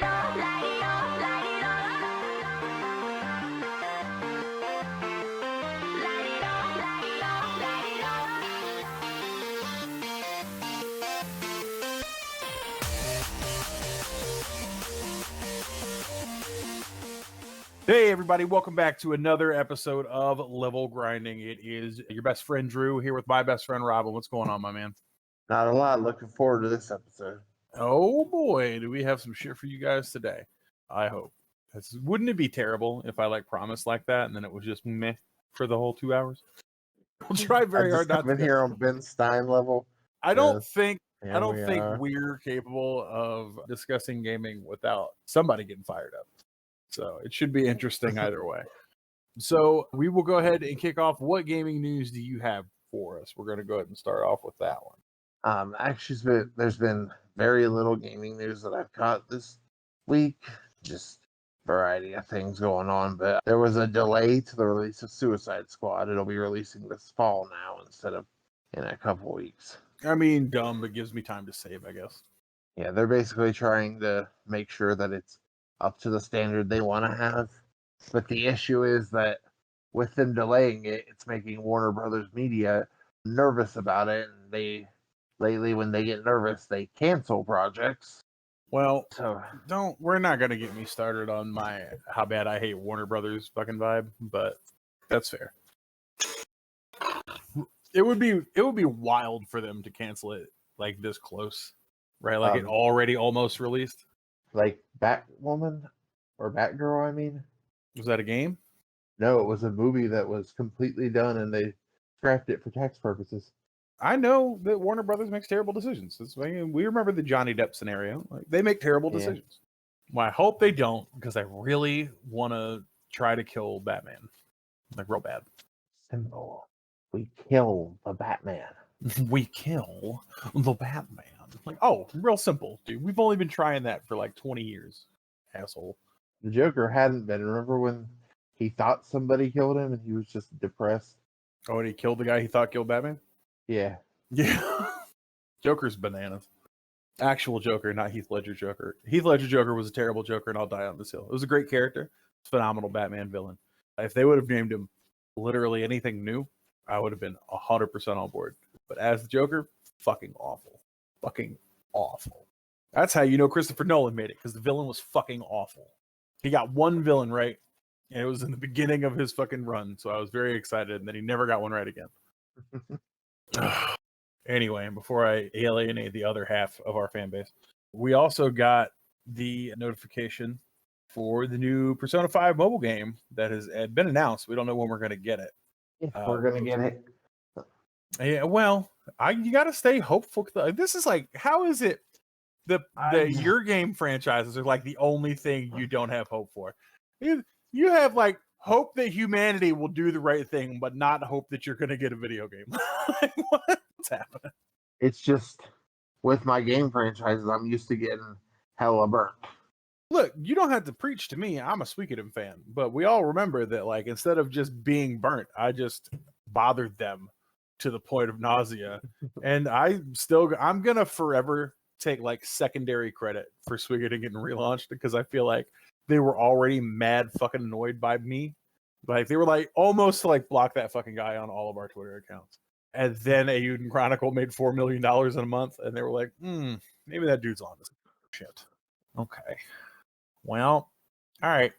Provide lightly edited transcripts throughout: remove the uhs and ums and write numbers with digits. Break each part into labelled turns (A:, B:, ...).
A: Hey everybody, welcome back to another episode of Level Grinding. It is your best friend Drew here with my best friend Robin. What's going on, my man?
B: Not a lot. Looking forward to this episode.
A: Oh boy, do we have some shit for you guys today. I hope. Wouldn't it be terrible if I promised like that and then it was just meh for the whole 2 hours? We'll try very hard not to
B: come in here on Ben Stein level.
A: I don't think
B: are.
A: we're capable of discussing gaming without somebody getting fired up. So it should be interesting either way. So we will go ahead and kick off. What gaming news do you have for us? We're going to go ahead and start off with that one.
B: Actually, there's been very little gaming news that I've caught this week. Just variety of things going on. But there was a delay to the release of Suicide Squad. It'll be releasing this fall now instead of in a couple weeks.
A: I mean, dumb, but gives me time to save, I guess.
B: Yeah, they're basically trying to make sure that it's up to the standard they want to have. But the issue is that with them delaying it, it's making Warner Brothers Media nervous about it. And lately, when they get nervous, they cancel projects.
A: Well, we're not going to get me started on my how bad I hate Warner Brothers fucking vibe, but that's fair. It would be wild for them to cancel it like this close, right? It already almost released.
B: Like Batwoman or Batgirl, I mean.
A: Was that a game?
B: No, it was a movie that was completely done and they scrapped it for tax purposes.
A: I know that Warner Brothers makes terrible decisions. We remember the Johnny Depp scenario. They make terrible decisions. Well, I hope they don't, because I really want to try to kill Batman. Real bad.
B: Simple. We kill the Batman.
A: We kill the Batman. Real simple, dude. We've only been trying that for 20 years, asshole.
B: The Joker hadn't been. Remember when he thought somebody killed him and he was just depressed?
A: Oh, and he killed the guy he thought killed Batman?
B: Yeah.
A: Joker's bananas. Actual Joker, not Heath Ledger Joker. Heath Ledger Joker was a terrible Joker, and I'll die on this hill. It was a great character. Phenomenal Batman villain. If they would have named him literally anything new, I would have been 100% on board. But as the Joker, fucking awful. Fucking awful. That's how you know Christopher Nolan made it, because the villain was fucking awful. He got one villain right, and it was in the beginning of his fucking run, so I was very excited, and then he never got one right again. Anyway, before I alienate the other half of our fan base, we also got the notification for the new Persona 5 mobile game that has been announced. We don't know when we're going to get it.
B: If we're going to get it.
A: Yeah, well, you got to stay hopeful. This is how is it your game franchises are the only thing you don't have hope for? You have hope that humanity will do the right thing, but not hope that you're going to get a video game. What's happening?
B: It's just with my game franchises, I'm used to getting hella burnt.
A: Look, you don't have to preach to me. I'm a Suikoden fan, but we all remember that instead of just being burnt, I just bothered them to the point of nausea. And I'm gonna forever take secondary credit for Suikoden getting relaunched, because I feel like they were already mad fucking annoyed by me. They were almost block that fucking guy on all of our Twitter accounts. And then Eiyuden Chronicle made $4 million in a month, and they were maybe that dude's on this shit. Okay. Well, all right.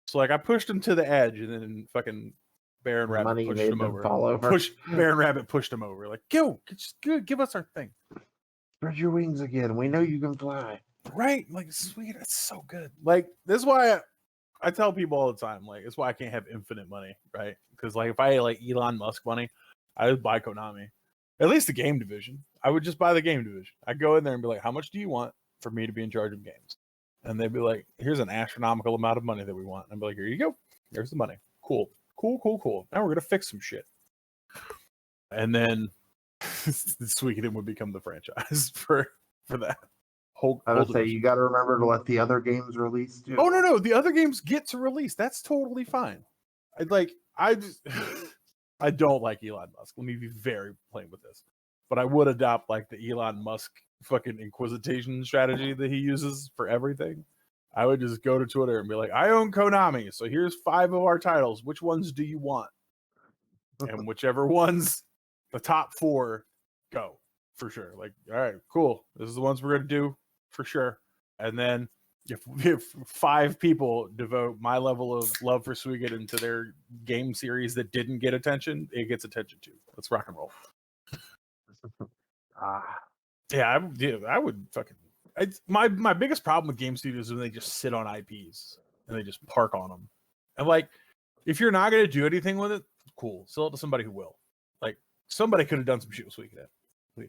A: So I pushed him to the edge, and then fucking Baron Rabbit pushed him over. Baron Rabbit pushed him over. Go, give us our thing.
B: Spread your wings again. We know you can fly.
A: Right? Sweet. It's so good. This is why I tell people all the time, it's why I can't have infinite money, right? Because if I had Elon Musk money, I would buy Konami. At least the game division. I would just buy the game division. I'd go in there and be how much do you want for me to be in charge of games? And they'd be here's an astronomical amount of money that we want. And I'd be here you go. Here's the money. Cool. Now we're going to fix some shit. And then Suikoden would become the franchise for that.
B: I would say you got to remember to let the other games release too.
A: Oh no, the other games get to release. That's totally fine. I don't like Elon Musk. Let me be very plain with this. But I would adopt the Elon Musk fucking inquisition strategy that he uses for everything. I would just go to Twitter and be like, I own Konami, so here's 5 of our titles. Which ones do you want? And whichever ones, the top 4, go for sure. Like, all right, cool. This is the ones we're gonna do for sure. And then if 5 people devote my level of love for Suikoden to their game series that didn't get attention, it gets attention too. Let's rock and roll. Yeah, I would fucking. My biggest problem with game studios is when they just sit on IPs and they just park on them. And like, if you're not gonna do anything with it, cool. Sell it to somebody who will. Like, somebody could have done some shit with Suikoden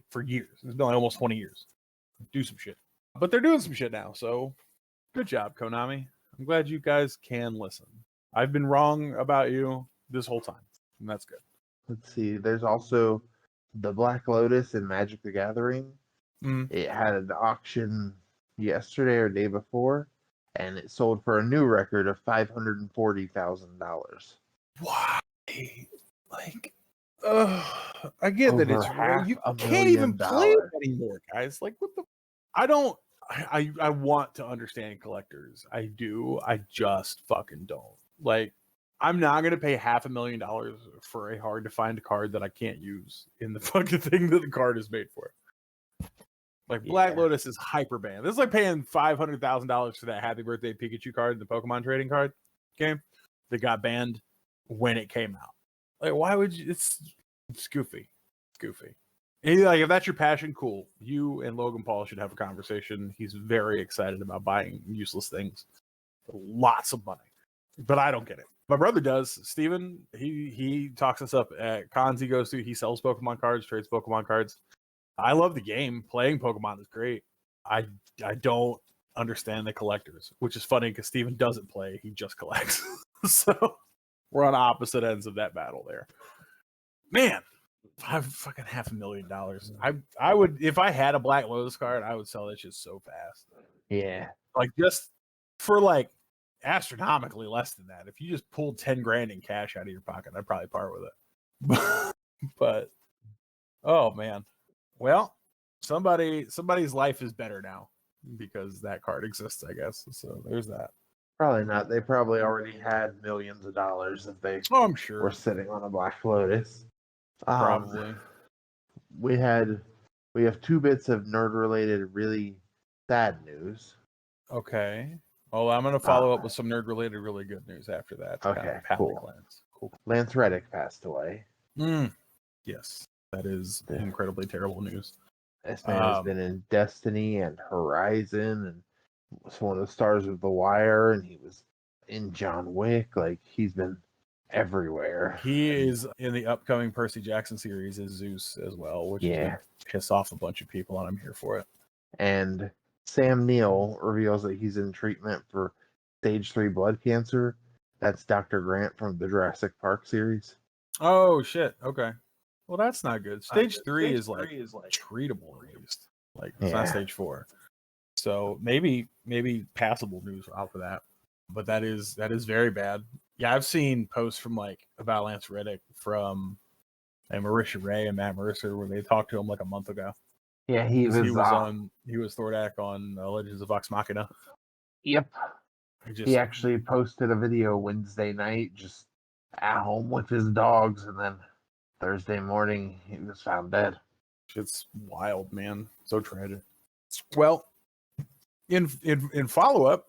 A: for years. It's been like almost 20 years. Do some shit, but they're doing some shit now. So, good job, Konami. I'm glad you guys can listen. I've been wrong about you this whole time, and that's good.
B: Let's see. There's also the Black Lotus in Magic the Gathering. It had an auction yesterday or day before, and it sold for a new record of $540,000.
A: Why? Like, I get
B: Over
A: that it's
B: half
A: you
B: a
A: can't even
B: million
A: play it
B: dollars.
A: anymore, guys. Like, what the? I don't. I want to understand collectors. I do. I just fucking don't. Like, I'm not gonna pay $500,000 for a hard to find card that I can't use in the fucking thing that the card is made for. Like, Black Lotus is hyper banned. This is like paying $500,000 for that Happy Birthday Pikachu card in the Pokemon trading card game that got banned when it came out. Like, why would you? It's goofy. It's goofy. And like, if that's your passion, cool. You and Logan Paul should have a conversation. He's very excited about buying useless things for lots of money, but I don't get it. My brother does. Steven, he talks us up at cons he goes to. He sells Pokemon cards, trades Pokemon cards. I love the game. Playing Pokemon is great. I don't understand the collectors, which is funny because Steven doesn't play. He just collects. So we're on opposite ends of that battle there. Man, fucking $500,000. I would, if I had a Black Lotus card, I would sell that shit so fast.
B: Yeah.
A: Like, just for like astronomically less than that. If you just pulled 10 grand in cash out of your pocket, I'd probably part with it. But oh man. Well, somebody's life is better now because that card exists, I guess. So there's that.
B: Probably not. They probably already had millions of dollars if they
A: I'm sure
B: were sitting on a Black Lotus.
A: Probably.
B: We have 2 bits of nerd-related, really sad news.
A: Okay. Well, I'm going to follow up with some nerd-related, really good news after that.
B: Okay, cool.
A: Cool.
B: Lance Reddick passed away.
A: Yes, that is incredibly terrible news.
B: This man has been in Destiny and Horizon, and was one of the stars of The Wire, and he was in John Wick. Like, he's been everywhere.
A: He is in the upcoming Percy Jackson series as Zeus as well, which is going to piss off a bunch of people, and I'm here for it.
B: And Sam Neill reveals that he's in treatment for stage 3 blood cancer. That's Dr. Grant from the Jurassic Park series.
A: Oh shit! Okay, well that's not good. Stage 3 is like treatable at least. Like, it's not stage 4, so maybe passable news off of that. But that is very bad. Yeah, I've seen posts from like about Lance Reddick from Marisha Ray and Matt Mercer where they talked to him like a month ago.
B: Yeah, he was
A: Thordak on Legends of Vox Machina.
B: Yep. He actually posted a video Wednesday night just at home with his dogs, and then Thursday morning he was found dead.
A: It's wild, man. So tragic. Well, in follow-up,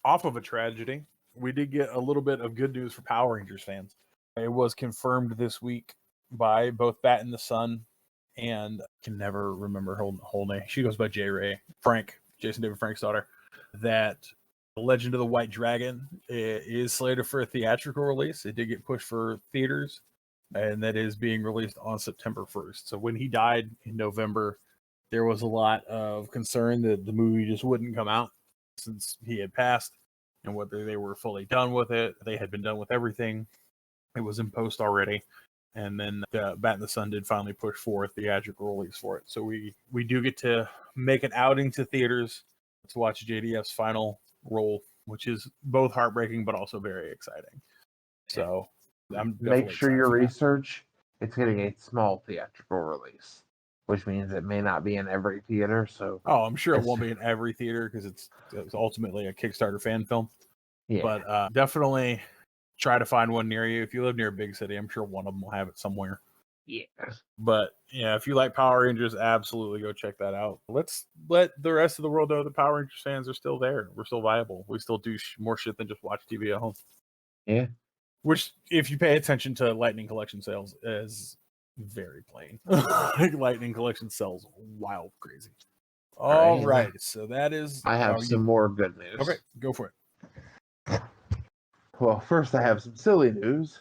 A: off of a tragedy, we did get a little bit of good news for Power Rangers fans. It was confirmed this week by both Bat and the Sun, and I can never remember her whole name. She goes by J. Ray Frank, Jason David Frank's daughter, that The Legend of the White Dragon is slated for a theatrical release. It did get pushed for theaters, and that is being released on September 1st. So when he died in November, there was a lot of concern that the movie just wouldn't come out since he had passed, and whether they were fully done with it. They had been done with everything. It was in post already. And then Bat and the Sun did finally push for a theatrical release for it. So we do get to make an outing to theaters to watch JDF's final role, which is both heartbreaking but also very exciting. So I'm
B: make sure your research. It's getting a small theatrical release. which means it may not be in every theater. So,
A: Oh, I'm sure it won't be in every theater because it's ultimately a Kickstarter fan film.
B: yeah.
A: But definitely try to find one near you. If you live near a big city, I'm sure one of them will have it somewhere.
B: Yeah.
A: But yeah, if you like Power Rangers, absolutely go check that out. Let's let the rest of the world know the Power Rangers fans are still there. We're still viable. We still do more shit than just watch TV at home.
B: Yeah.
A: Which, if you pay attention to Lightning Collection sales, is very plain. Like Lightning Collection sells wild crazy. All right. So that is.
B: I have some more good news.
A: Okay, go for it.
B: Well, first I have some silly news.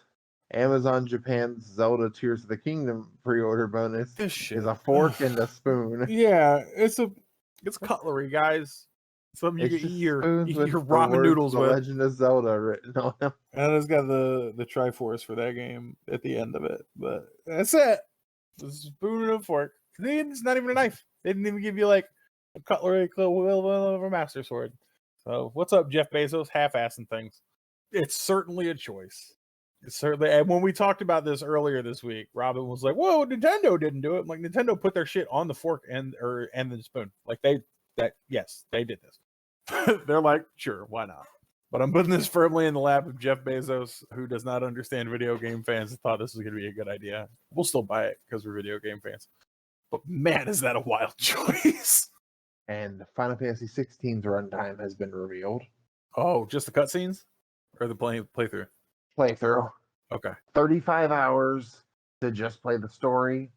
B: Amazon Japan's Zelda Tears of the Kingdom pre-order bonus is a fork and a spoon.
A: Yeah, it's cutlery, guys. Something you can eat your ramen noodles
B: with. The Legend of Zelda written on them.
A: And it's got the Triforce for that game at the end of it. But that's it. It's a spoon and a fork. It's not even a knife. They didn't even give you like a cutlery of a master sword. So what's up, Jeff Bezos? Half-assing things. It's certainly a choice. It's certainly, and when we talked about this earlier this week, Robin was like, "Whoa, Nintendo didn't do it." I'm like, Nintendo put their shit on the fork and the spoon. Like yes, they did this. They're like, sure, why not? But I'm putting this firmly in the lap of Jeff Bezos, who does not understand video game fans and thought this was going to be a good idea. We'll still buy it because we're video game fans. But man, is that a wild choice.
B: And Final Fantasy 16's runtime has been revealed.
A: Oh, just the cutscenes? Or the playthrough?
B: Playthrough.
A: Okay.
B: 35 hours to just play the story,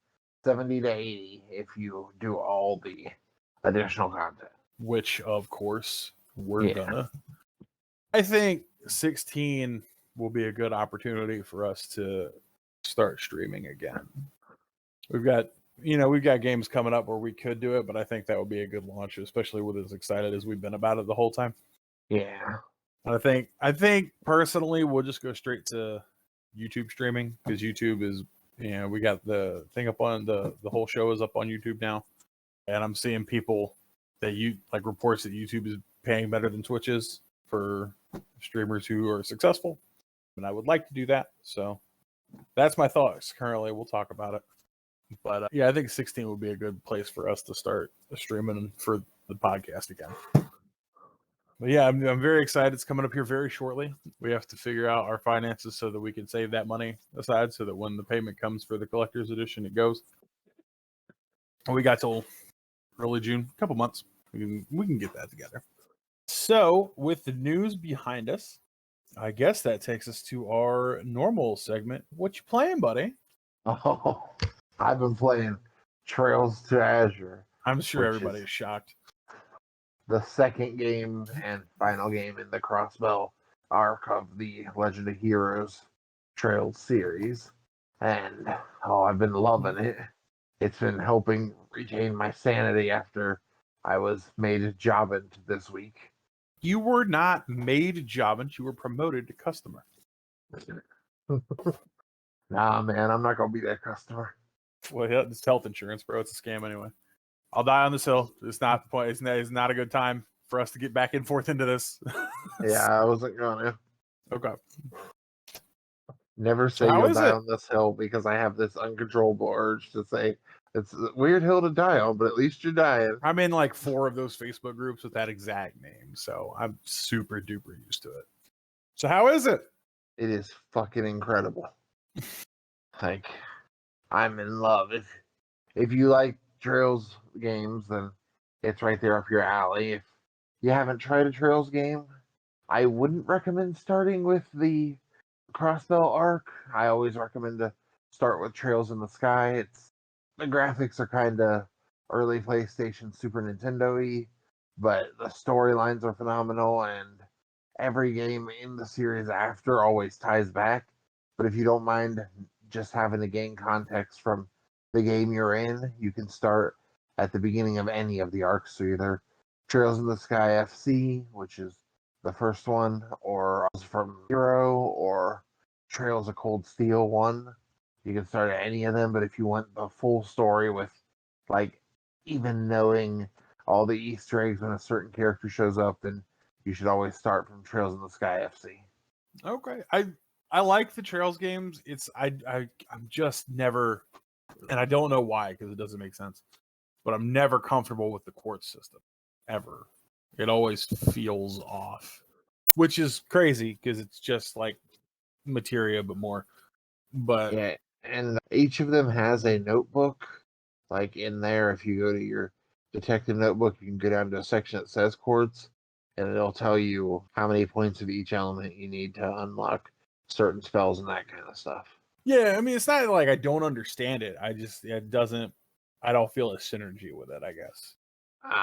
B: 70 to 80 if you do all the additional content.
A: Which, of course, we're gonna. I think 16 will be a good opportunity for us to start streaming again. We've got games coming up where we could do it, but I think that would be a good launch, especially with as excited as we've been about it the whole time.
B: Yeah.
A: I think personally we'll just go straight to YouTube streaming because YouTube is, we got the thing up on the whole show is up on YouTube now, and I'm seeing people that reports that YouTube is paying better than Twitch is for streamers who are successful, and I would like to do that. So that's my thoughts currently. We'll talk about it, but yeah, I think 16 would be a good place for us to start streaming for the podcast again. But yeah, I'm very excited. It's coming up here very shortly. We have to figure out our finances so that we can save that money aside so that when the payment comes for the collector's edition, it goes. We got till early June, a couple months. We can get that together. So with the news behind us, I guess that takes us to our normal segment. What you playing, buddy?
B: Oh, I've been playing Trails to Azure.
A: I'm sure everybody's shocked.
B: The second game and final game in the Crossbell arc of the Legend of Heroes Trails series. And I've been loving it. It's been helping retain my sanity after I was made Jobbant this week.
A: You were not made Jobbant, you were promoted to customer.
B: Nah, man, I'm not gonna be that customer.
A: Well, it's health insurance, bro. It's a scam anyway. I'll die on this hill. It's not the point. It's not a good time for us to get back and forth into this.
B: Yeah, I wasn't gonna.
A: Okay.
B: Never say you'll die on this hill because I have this uncontrollable urge to say it's a weird hill to die on, but at least you're dying.
A: I'm in like 4 of those Facebook groups with that exact name, so I'm super duper used to it. So how is it?
B: It is fucking incredible. Like, I'm in love. If you like Trails games, then it's right there up your alley. If you haven't tried a Trails game, I wouldn't recommend starting with the Crossbell arc. I always recommend to start with Trails in the Sky. The graphics are kind of early PlayStation, Super Nintendo-y, but the storylines are phenomenal, and every game in the series after always ties back. But if you don't mind just having to gain context from the game you're in, you can start at the beginning of any of the arcs. So either Trails in the Sky FC, which is the first one, or from Zero, or Trails of Cold Steel 1. You can start at any of them, but if you want the full story with, like, even knowing all the Easter eggs when a certain character shows up, then you should always start from Trails in the Sky FC.
A: Okay. I like the Trails games. I'm just never And I don't know why, because it doesn't make sense. But I'm never comfortable with the quartz system, ever. It always feels off, which is crazy because it's just like materia, but more. But
B: Yeah, and each of them has a notebook. Like in there, if you go to your detective notebook, you can go down to a section that says quartz, and it'll tell you how many points of each element you need to unlock certain spells and that kind of stuff.
A: yeah, I mean, it's not like I don't understand it. I don't feel a synergy with it, I guess.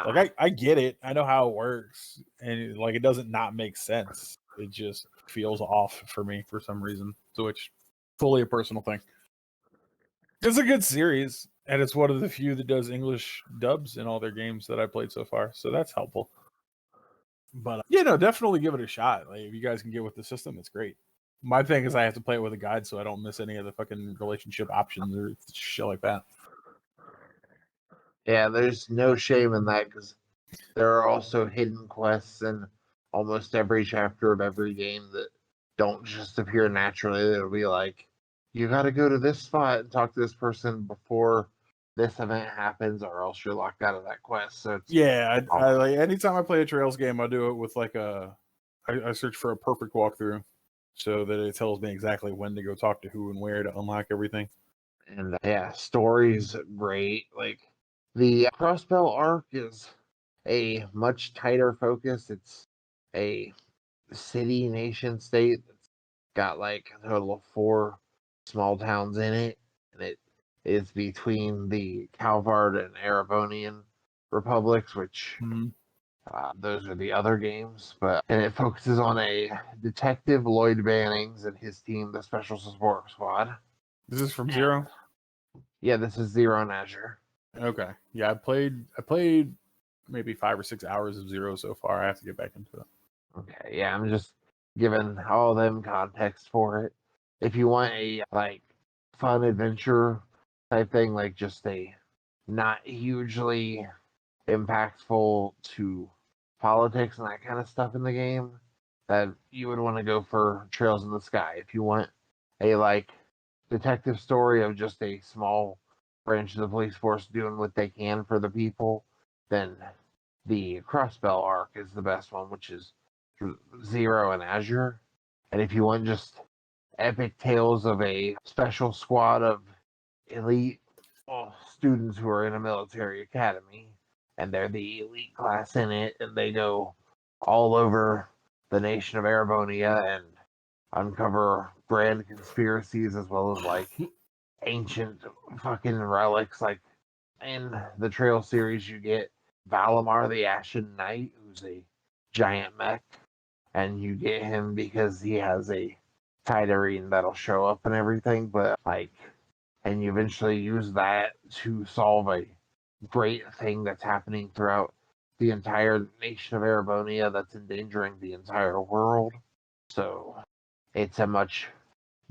A: Like I get it. I know how it works. And like it doesn't not make sense. It just feels off for me for some reason. So which fully a personal thing. It's a good series, and it's one of the few that does English dubs in all their games that I played so far. So that's helpful. But yeah, no, definitely give it a shot. Like if you guys can get with the system, it's great. My thing is I have to play it with a guide so I don't miss any of the fucking relationship options or shit like that.
B: Yeah, there's no shame in that because there are also hidden quests in almost every chapter of every game that don't just appear naturally. It'll be like, you got to go to this spot and talk to this person before this event happens, or else you're locked out of that quest. So it's
A: Yeah, I like anytime I play a Trails game, I do it with like I search for a perfect walkthrough so that it tells me exactly when to go talk to who and where to unlock everything.
B: and yeah, story's great. Like the Crossbell arc is a much tighter focus. It's a city, nation, state that's got like a total of 4 small towns in it, and it is between the Calvard and Erebonian republics, which
A: Mm-hmm.
B: those are the other games. But and it focuses on a detective, Lloyd Bannings, and his team, the Special Support Squad.
A: This is from
B: And
A: Zero.
B: yeah, this is Zero and Azure.
A: Okay, yeah, I played maybe 5 or 6 hours of Zero so far. I have to get back into it.
B: Okay, yeah, I'm just giving all them context for it. If you want a like fun adventure type thing, like just a not hugely impactful to politics and that kind of stuff in the game, that you would want to go for Trails in the Sky. If you want a like detective story of just a small branch of the police force doing what they can for the people, then the Crossbell arc is the best one, which is Zero and Azure. And if you want just epic tales of a special squad of elite students who are in a military academy, and they're the elite class in it, and they go all over the nation of Erebonia and uncover grand conspiracies as well as like ancient fucking relics. Like in the Trail series, you get Valimar the Ashen Knight, who's a giant mech, and you get him because he has a Titarine that'll show up and everything, but like, and you eventually use that to solve a great thing that's happening throughout the entire nation of Erebonia that's endangering the entire world. So it's a much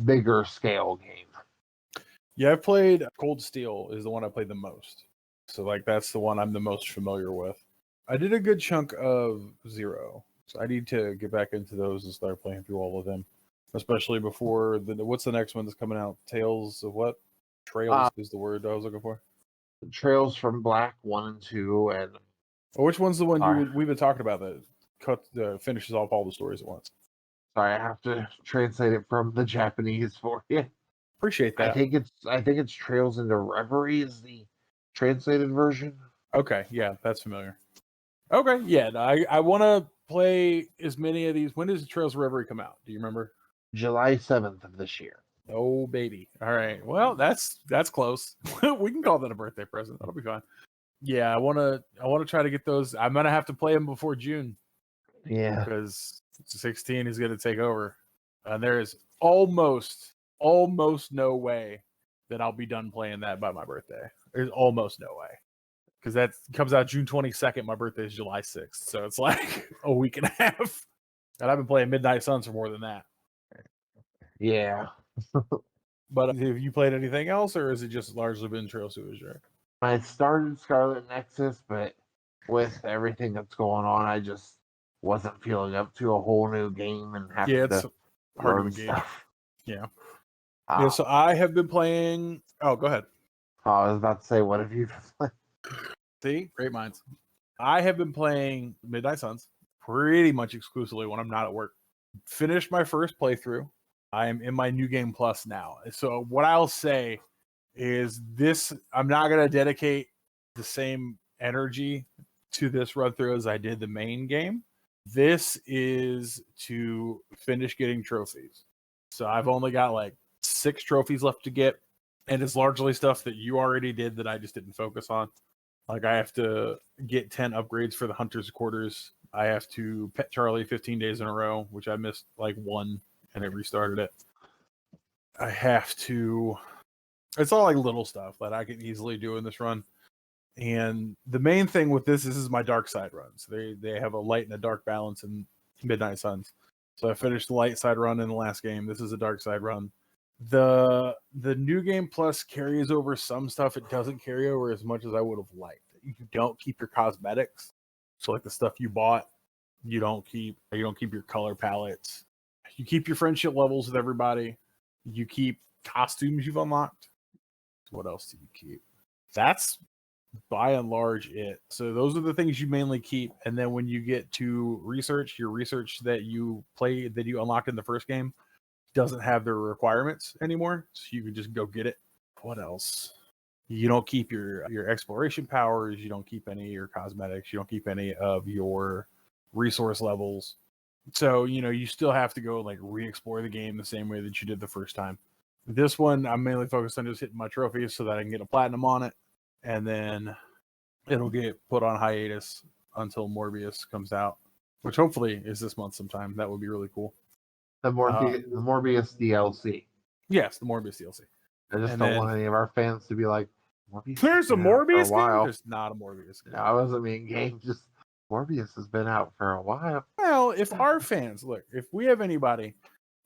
B: bigger scale game.
A: Yeah, I've played Cold Steel is the one I played the most. So like that's the one I'm the most familiar with. I did a good chunk of Zero. So I need to get back into those and start playing through all of them. Especially before what's the next one that's coming out? Tales of what? Trails is the word I was looking for.
B: Trails from Black 1 and 2, and
A: Which one's the one we've been talking about that finishes off all the stories at once?
B: sorry, I have to translate it from the Japanese for you.
A: Appreciate that.
B: I think it's Trails into Reverie is the translated version.
A: Okay, yeah, that's familiar. Okay, yeah, no, I want to play as many of these. When does Trails of Reverie come out? Do you remember?
B: July 7th of this year.
A: Oh baby. All right. Well, that's close. We can call that a birthday present. That'll be fine. Yeah, I wanna try to get those. I'm gonna have to play them before June
B: Yeah.
A: because 16 is gonna take over, and there is almost no way that I'll be done playing that by my birthday. There's almost no way because that comes out June 22nd. My birthday is July 6th, so it's like a week and a half, and I've been playing Midnight Suns for more than that.
B: Yeah.
A: But have you played anything else, or is it just largely been Trail Suicide?
B: I started Scarlet Nexus, but with everything that's going on, I just wasn't feeling up to a whole new game and
A: Yeah,
B: having
A: it's
B: to
A: hard to
B: learn
A: engage.
B: stuff.
A: Yeah. Yeah, so I have been playing. Oh, go ahead.
B: Oh, I was about to say, what have you been playing?
A: See, great minds. I have been playing Midnight Suns pretty much exclusively when I'm not at work. Finished my first playthrough. I am in my New Game Plus now. So what I'll say is this, I'm not going to dedicate the same energy to this run through as I did the main game. This is to finish getting trophies. So I've only got like 6 trophies left to get, and it's largely stuff that you already did that I just didn't focus on. Like I have to get 10 upgrades for the Hunter's Quarters. I have to pet Charlie 15 days in a row, which I missed like one and it restarted it. I have to, it's all like little stuff that I can easily do in this run. And the main thing with this is my dark side runs. They have a light and a dark balance in Midnight Suns. So I finished the light side run in the last game. This is a dark side run. The New Game Plus carries over some stuff. It doesn't carry over as much as I would have liked. You don't keep your cosmetics. So like the stuff you bought, you don't keep your color palettes. You keep your friendship levels with everybody. You keep costumes you've unlocked. What else do you keep? That's by and large it. So those are the things you mainly keep. And then when you get to research, your research that you unlocked in the first game doesn't have their requirements anymore. So you can just go get it. What else? You don't keep your exploration powers. You don't keep any of your cosmetics. You don't keep any of your resource levels. So, you still have to go like re-explore the game the same way that you did the first time. This one, I'm mainly focused on just hitting my trophies so that I can get a platinum on it. And then it'll get put on hiatus until Morbius comes out, which hopefully is this month sometime. That would be really cool.
B: The Morbius DLC.
A: Yes, the Morbius DLC.
B: I just don't want any of our fans to be like,
A: Morbius. There's a Morbius game? There's not a Morbius game.
B: No, I wasn't being game. Just Morbius has been out for a while.
A: Well, if our fans, look, if we have anybody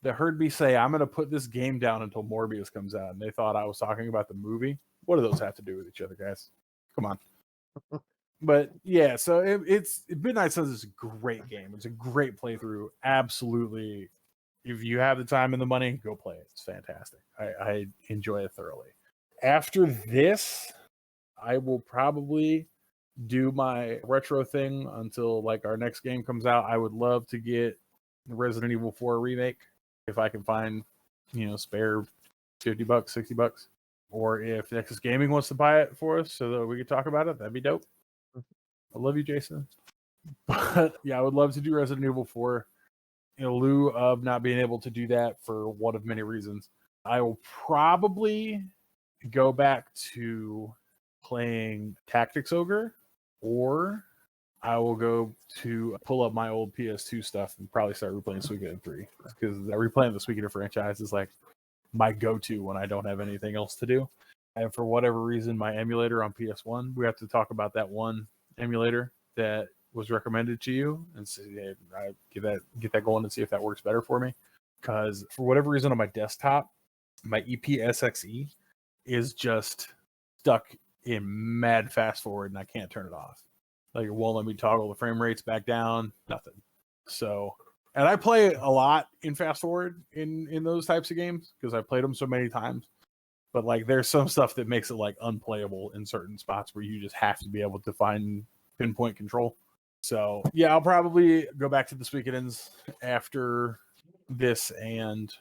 A: that heard me say, I'm going to put this game down until Morbius comes out, and they thought I was talking about the movie, what do those have to do with each other, guys? Come on. But yeah, so it's Midnight Suns is a great game. It's a great playthrough. Absolutely. If you have the time and the money, go play it. It's fantastic. I enjoy it thoroughly. After this, I will probably do my retro thing until like our next game comes out. I would love to get the Resident Evil 4 remake if I can find, spare $50, $60. Or if Nexus Gaming wants to buy it for us so that we could talk about it, that'd be dope. I love you, Jason. But yeah, I would love to do Resident Evil 4 in lieu of not being able to do that for one of many reasons. I will probably go back to playing Tactics Ogre, or I will go to pull up my old PS2 stuff and probably start replaying Suikoden 3, because replaying the Suikoden franchise is like my go-to when I don't have anything else to do. And for whatever reason, my emulator on PS1, we have to talk about that one emulator that was recommended to you and see, I get that going and see if that works better for me. Because for whatever reason on my desktop, my EPSXE is just stuck in mad fast forward and I can't turn it off. Like it won't let me toggle the frame rates back down, nothing. So, and I play a lot in fast forward in those types of games because I played them so many times. But like there's some stuff that makes it like unplayable in certain spots where you just have to be able to find pinpoint control. So yeah, I'll probably go back to the Suikoden's after this and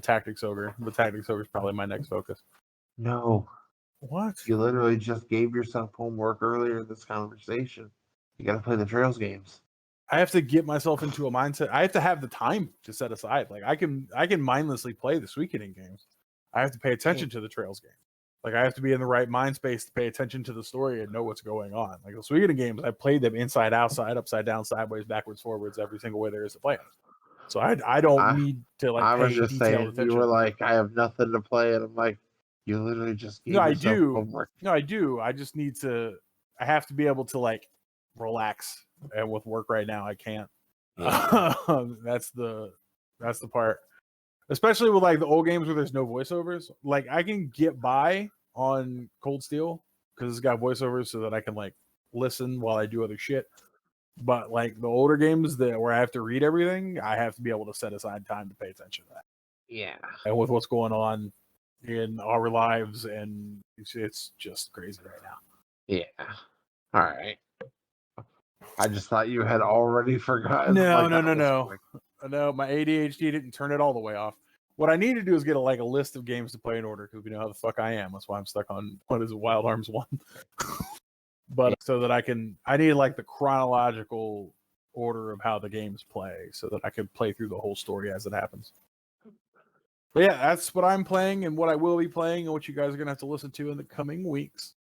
A: Tactics Ogre. But Tactics Ogre is probably my next focus.
B: No.
A: What?
B: You literally just gave yourself homework earlier in this conversation. You got to play the Trails games.
A: I have to get myself into a mindset. I have to have the time to set aside. Like I can mindlessly play the Suikoden games. I have to pay attention to the Trails game. Like I have to be in the right mind space to pay attention to the story and know what's going on. Like the Suikoden games, I played them inside, outside, upside down, sideways, backwards, forwards, every single way there is to play them. So I don't need to like.
B: I was
A: pay
B: just saying,
A: attention.
B: you were like, I have nothing to play, and I'm like, you literally just gave yourself homework.
A: No, I do. I just need to. I have to be able to like relax. And with work right now, I can't. Yeah. That's the part. Especially with like the old games where there's no voiceovers. Like I can get by on Cold Steel because it's got voiceovers so that I can like listen while I do other shit. But like the older games where I have to read everything, I have to be able to set aside time to pay attention to that.
B: Yeah.
A: And with what's going on in our lives, and it's just crazy right now.
B: Yeah. All right. I just thought you had already forgotten.
A: No,
B: That was
A: no.
B: quick.
A: No, my ADHD didn't turn it all the way off. What I need to do is get a list of games to play in order, because you know how the fuck I am. That's why I'm stuck on what is it, Wild Arms 1. But so that I need like the chronological order of how the games play, so that I can play through the whole story as it happens. But yeah, that's what I'm playing and what I will be playing and what you guys are gonna have to listen to in the coming weeks.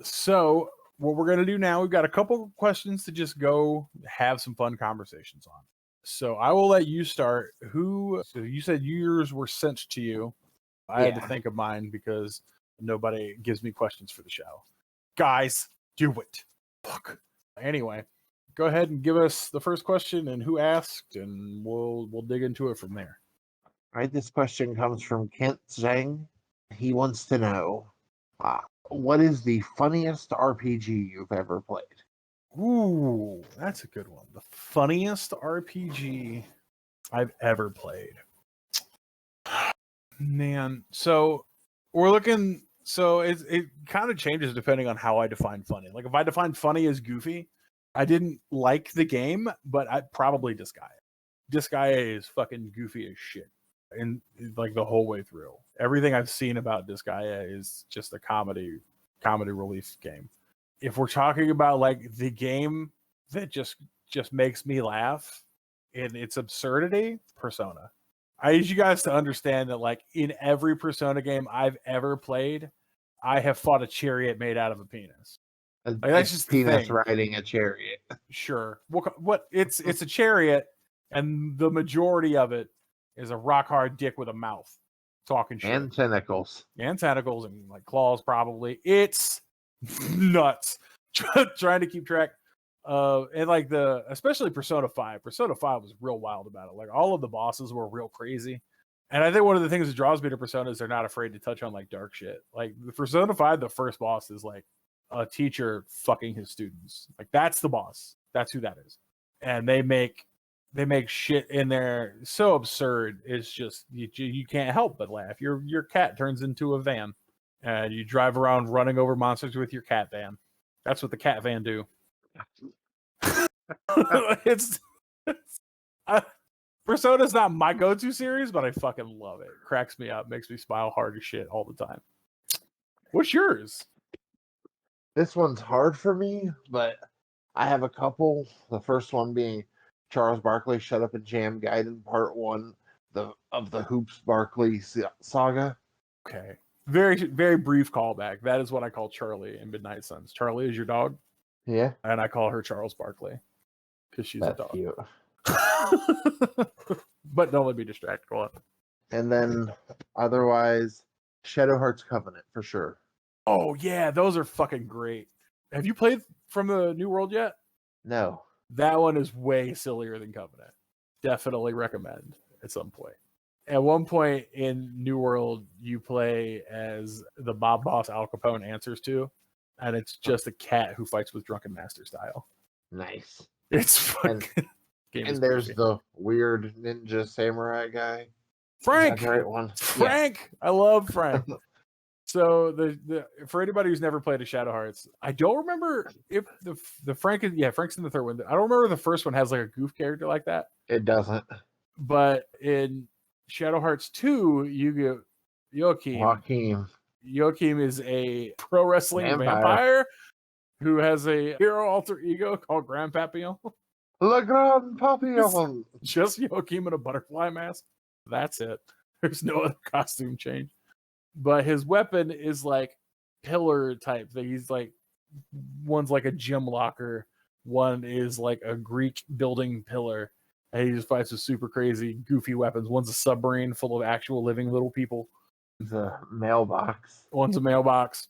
A: So what we're gonna do now, we've got a couple of questions to just go have some fun conversations on. So I will let you start. So you said yours were sent to you. I had to think of mine because nobody gives me questions for the show. Guys, do it. Fuck. Anyway, go ahead and give us the first question and who asked, and we'll dig into it from there.
B: All right, this question comes from Kent Zhang. He wants to know, what is the funniest RPG you've ever played?
A: Ooh, that's a good one. The funniest RPG I've ever played. Man, so we're looking. So it kind of changes depending on how I define funny. Like if I define funny as goofy, I didn't like the game, but I'd probably Disgaea. Disgaea is fucking goofy as shit, and like the whole way through. Everything I've seen about Disgaea is just a comedy relief game. If we're talking about like the game that just makes me laugh in its absurdity, Persona. I need you guys to understand that like in every Persona game I've ever played, I have fought a chariot made out of a penis. Like that's just the
B: penis
A: thing.
B: riding a chariot.
A: Sure. What it's a chariot, and the majority of it is a rock hard dick with a mouth talking shit.
B: And tentacles.
A: And tentacles and like claws probably. It's nuts. Trying to keep track of, and like especially Persona 5. Persona 5 was real wild about it. Like all of the bosses were real crazy. And I think one of the things that draws me to Persona is they're not afraid to touch on like dark shit. Like the Persona 5, the first boss is like a teacher fucking his students. Like that's the boss. That's who that is. And they make shit in there so absurd. It's just you can't help but laugh. Your cat turns into a van, and you drive around running over monsters with your cat van. That's what the cat van do. Persona's not my go-to series, but I fucking love it. Cracks me up, makes me smile hard as shit all the time. What's yours?
B: This one's hard for me, but I have a couple. The first one being Charles Barkley Shut Up and Jam Gaiden Part 1 of the Hoops Barkley saga.
A: Okay. Very, very brief callback. That is what I call Charlie in Midnight Suns. Charlie is your dog?
B: Yeah.
A: And I call her Charles Barkley because she's a dog.
B: Cute.
A: But don't let me distract. Go on.
B: And then otherwise, Shadow Hearts Covenant for sure.
A: Oh, yeah. Those are fucking great. Have you played from the New World yet?
B: No.
A: That one is way sillier than Covenant. Definitely recommend at some point. At one point in New World, you play as the mob boss Al Capone answers to, and it's just a cat who fights with Drunken Master style.
B: Nice.
A: It's fucking.
B: And there's the weird ninja samurai guy.
A: Frank.
B: That's the right one.
A: Frank. Yeah. I love Frank. So the for anybody who's never played a Shadow Hearts, I don't remember if the Frank is Frank's in the third one. I don't remember the first one has like a goof character like that.
B: It doesn't.
A: But in Shadow Hearts 2, you get Joachim. Joachim is a pro wrestling vampire who has a hero alter ego called Grand Papillon.
B: Le Grand Papillon.
A: Just Joachim in a butterfly mask. That's it. There's no other costume change. But his weapon is like pillar type thing. He's like, one's like a gym locker, one is like a Greek building pillar. And he just fights with super crazy, goofy weapons. One's a submarine full of actual living little people.
B: It's a mailbox.
A: One's a mailbox.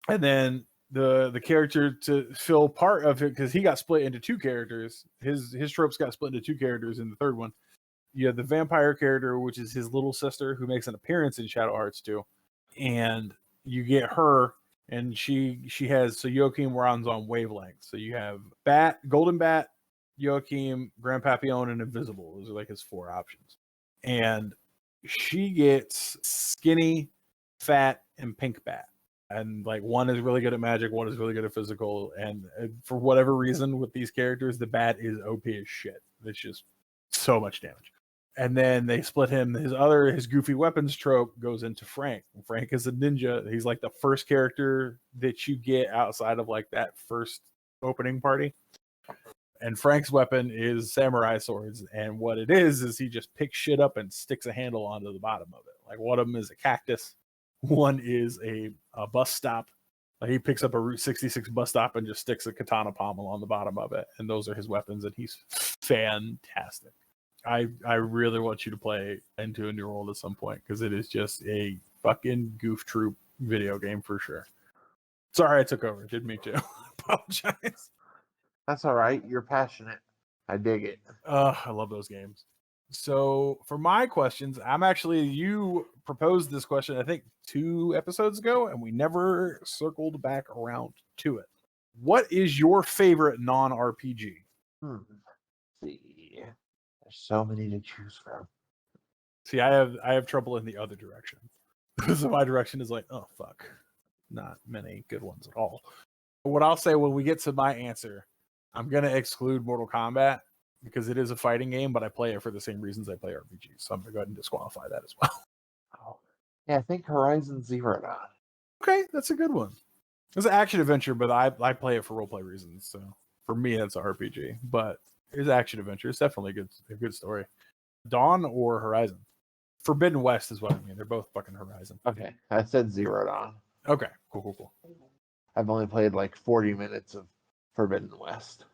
A: And then the character to fill part of it, because he got split into two characters. His tropes got split into two characters in the third one. You have the vampire character, which is his little sister, who makes an appearance in Shadow Hearts 2. And you get her, and she has, so Joachim runs on wavelengths. So you have Golden Bat, Joachim, Grand Papillon, and Invisible. Those are like his four options. And she gets skinny Fat, and Pink Bat. And like one is really good at magic, one is really good at physical, and for whatever reason with these characters, the Bat is OP as shit. It's just so much damage. And then they split him. His goofy weapons trope goes into Frank. Frank is a ninja. He's like the first character that you get outside of like that first opening party. And Frank's weapon is samurai swords. And what it is he just picks shit up and sticks a handle onto the bottom of it. Like one of them is a cactus. One is a bus stop. Like he picks up a Route 66 bus stop and just sticks a katana pommel on the bottom of it. And those are his weapons. And he's fantastic. I really want you to play Into a New World at some point because it is just a fucking goof troop video game for sure. Sorry I took over. Didn't mean to. Apologize.
B: That's all right. You're passionate. I dig it.
A: I love those games. So for my questions, you proposed this question, I think 2 episodes ago, and we never circled back around to it. What is your favorite non-RPG?
B: Let's see. There's so many to choose from.
A: See, I have trouble in the other direction. So my direction is like, oh fuck. Not many good ones at all. What I'll say when we get to my answer, I'm gonna exclude Mortal Kombat because it is a fighting game, but I play it for the same reasons I play RPGs. So I'm gonna go ahead and disqualify that as well.
B: Oh. Yeah, I think Horizon Zero Dawn.
A: Okay, that's a good one. It's an action adventure, but I play it for roleplay reasons. So for me, it's an RPG. But it's action adventure. It's definitely a good story. Dawn or Horizon? Forbidden West is what I mean. They're both fucking Horizon.
B: Okay, I said Zero Dawn.
A: Okay, cool.
B: I've only played like 40 minutes of Forbidden West.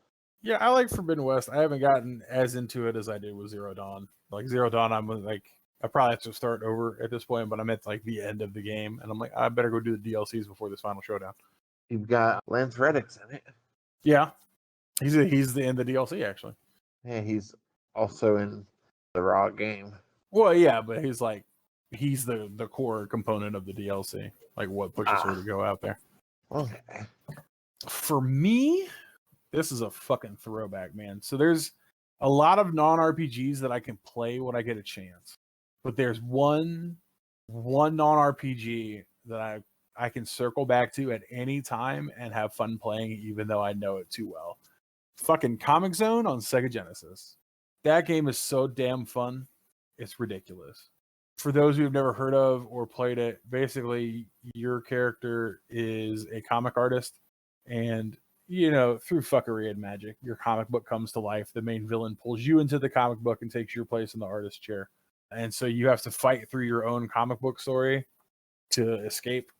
A: Yeah, I like Forbidden West. I haven't gotten as into it as I did with Zero Dawn. Like Zero Dawn, I'm like, I probably have to start over at this point, but I'm at like the end of the game, and I'm like, I better go do the DLCs before this final showdown.
B: You've got Lance Reddick's in it.
A: Yeah, he's in the DLC actually.
B: Yeah, he's also in the raw game.
A: Well, yeah, but he's the core component of the DLC, like what pushes her to go out there.
B: Okay.
A: For me, this is a fucking throwback, man. So there's a lot of non-RPGs that I can play when I get a chance, but there's one non-RPG that I can circle back to at any time and have fun playing, even though I know it too well. Fucking Comic Zone on Sega Genesis. That game is so damn fun. It's ridiculous. For those who have never heard of or played it, basically your character is a comic artist, and through fuckery and magic, your comic book comes to life. The main villain pulls you into the comic book and takes your place in the artist chair. And so you have to fight through your own comic book story to escape.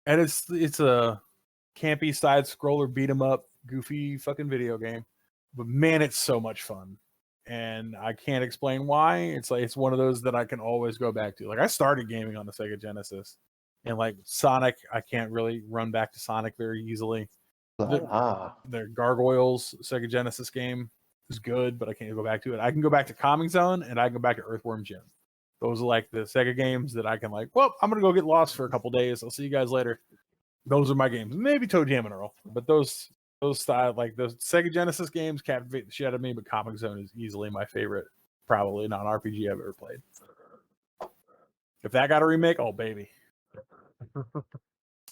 A: And it's a campy side scroller beat 'em up, goofy fucking video game. But man, it's so much fun. And I can't explain why. It's one of those that I can always go back to. Like I started gaming on the Sega Genesis, and like Sonic, I can't really run back to Sonic very easily. The Gargoyles Sega Genesis game is good, but I can't go back to it. I can go back to Comic Zone and I can go back to Earthworm Jim. Those are like the Sega games that I can I'm gonna go get lost for a couple days. I'll see you guys later. Those are my games. Maybe Toe Jam and Earl, but those style, like those Sega Genesis games captivate the shit out of me, but Comic Zone is easily my favorite, probably non-RPG I've ever played. If that got a remake, oh baby. I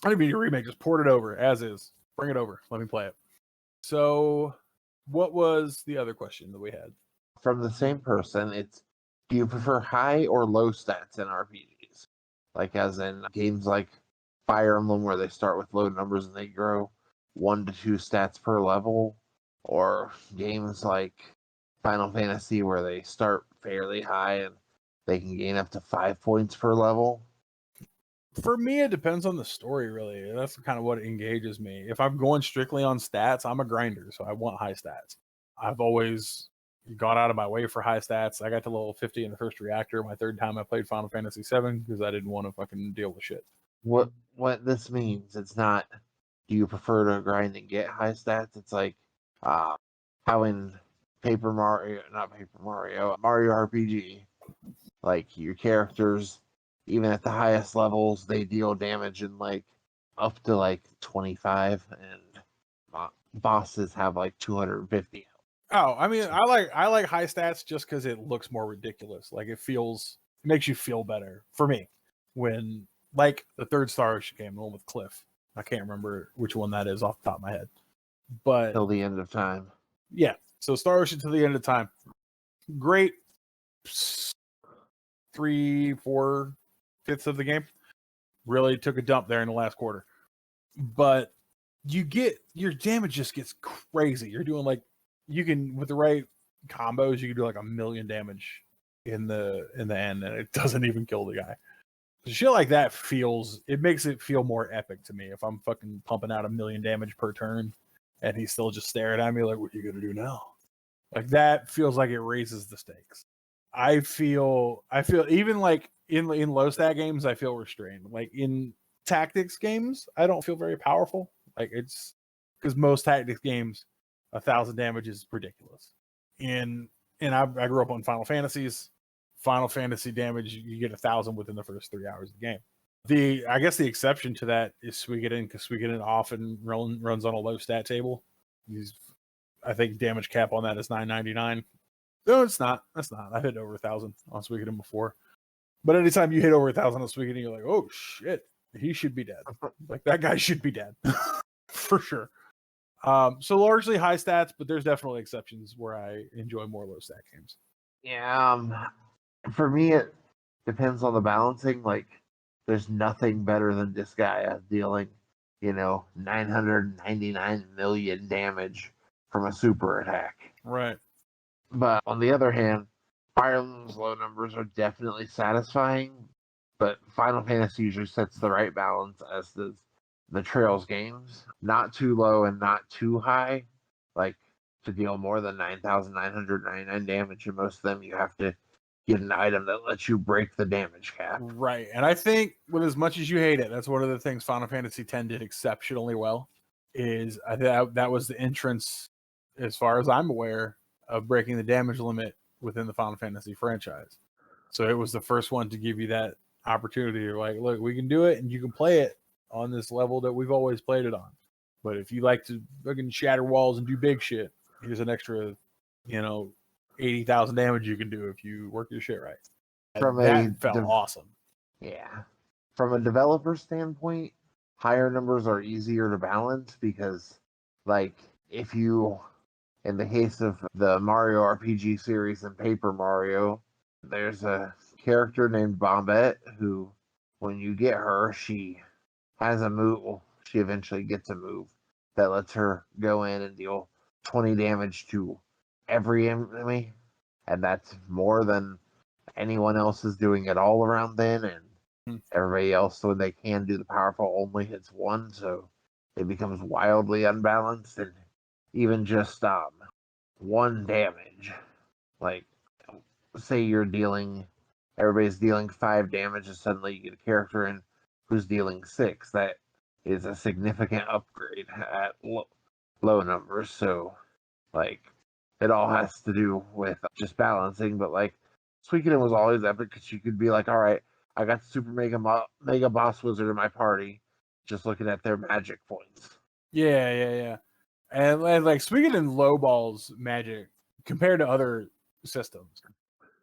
A: didn't mean a remake, just port it over as is. Bring it over. Let me play it. So what was the other question that we had?
B: From the same person, it's do you prefer high or low stats in RPGs? Like as in games like Fire Emblem where they start with low numbers and they grow 1 to 2 stats per level, or games like Final Fantasy where they start fairly high and they can gain up to 5 points per level.
A: For me, it depends on the story, really. That's kind of what engages me. If I'm going strictly on stats, I'm a grinder, so I want high stats. I've always gone out of my way for high stats. I got to level 50 in the first reactor my third time I played Final Fantasy VII because I didn't want to fucking deal with shit.
B: What this means, it's not do you prefer to grind and get high stats? It's like how in Mario RPG, like your characters, even at the highest levels, they deal damage in like up to like 25, and bosses have like 250.
A: Oh, I mean, I like high stats just because it looks more ridiculous. Like it makes you feel better for me when like the third Star Ocean game, the one with Cliff. I can't remember which one that is off the top of my head, but
B: Till the end of time.
A: yeah. So Star Ocean to the end of time, great. 3/4 of the game really took a dump there in the last quarter, but you get your damage just gets crazy. You're doing like you can with the right combos, you can do like 1,000,000 damage in the end, and it doesn't even kill the guy. Shit like that makes it feel more epic to me if I'm fucking pumping out 1,000,000 damage per turn and he's still just staring at me like, what are you gonna do now? Like that feels like it raises the stakes. I feel even like in low stat games, I feel restrained. Like in tactics games, I don't feel very powerful. Like it's because most tactics games, 1,000 damage is ridiculous. And I grew up on Final Fantasies. Final Fantasy damage, you get 1,000 within the first 3 hours of the game. I guess the exception to that is Suikoden, because Suikoden often runs on a low stat table. I think damage cap on that is 999. No, it's not. That's not. I've hit over 1,000 on Suikoden before. But anytime you hit over 1,000 on Suikoden, you're like, oh shit, he should be dead. Like that guy should be dead for sure. So largely high stats, but there's definitely exceptions where I enjoy more low stat games.
B: Yeah, for me, it depends on the balancing. Like, there's nothing better than Disgaea dealing, 999 million damage from a super attack.
A: Right.
B: But on the other hand, Fire Emblem's low numbers are definitely satisfying, but Final Fantasy usually sets the right balance, as does the Trails games. Not too low and not too high. Like, to deal more than 9,999 damage, and most of them you have to get an item that lets you break the damage cap.
A: Right. And I think with as much as you hate it, that's one of the things Final Fantasy X did exceptionally well, is I think that was the entrance, as far as I'm aware, of breaking the damage limit within the Final Fantasy franchise. So it was the first one to give you that opportunity. You're like, look, we can do it, and you can play it on this level that we've always played it on. But if you like to fucking shatter walls and do big shit, here's an extra, 80,000 damage you can do if you work your shit right. That felt awesome.
B: Yeah. From a developer standpoint, higher numbers are easier to balance because, like, if you, in the case of the Mario RPG series and Paper Mario, there's a character named Bombette who, when you get her, she has a move. She eventually gets a move that lets her go in and deal 20 damage to every enemy, and that's more than anyone else is doing it all around then, and everybody else, when they can do the powerful, only hits one, so it becomes wildly unbalanced. And even just 1 damage, like, say everybody's dealing 5 damage, and suddenly you get a character in who's dealing 6. That is a significant upgrade at low numbers. So, like, it all has to do with just balancing. But, like, Suikoden was always epic because you could be like, all right, I got the super mega boss wizard in my party, just looking at their magic points.
A: Yeah. And like Suikoden lowballs magic compared to other systems.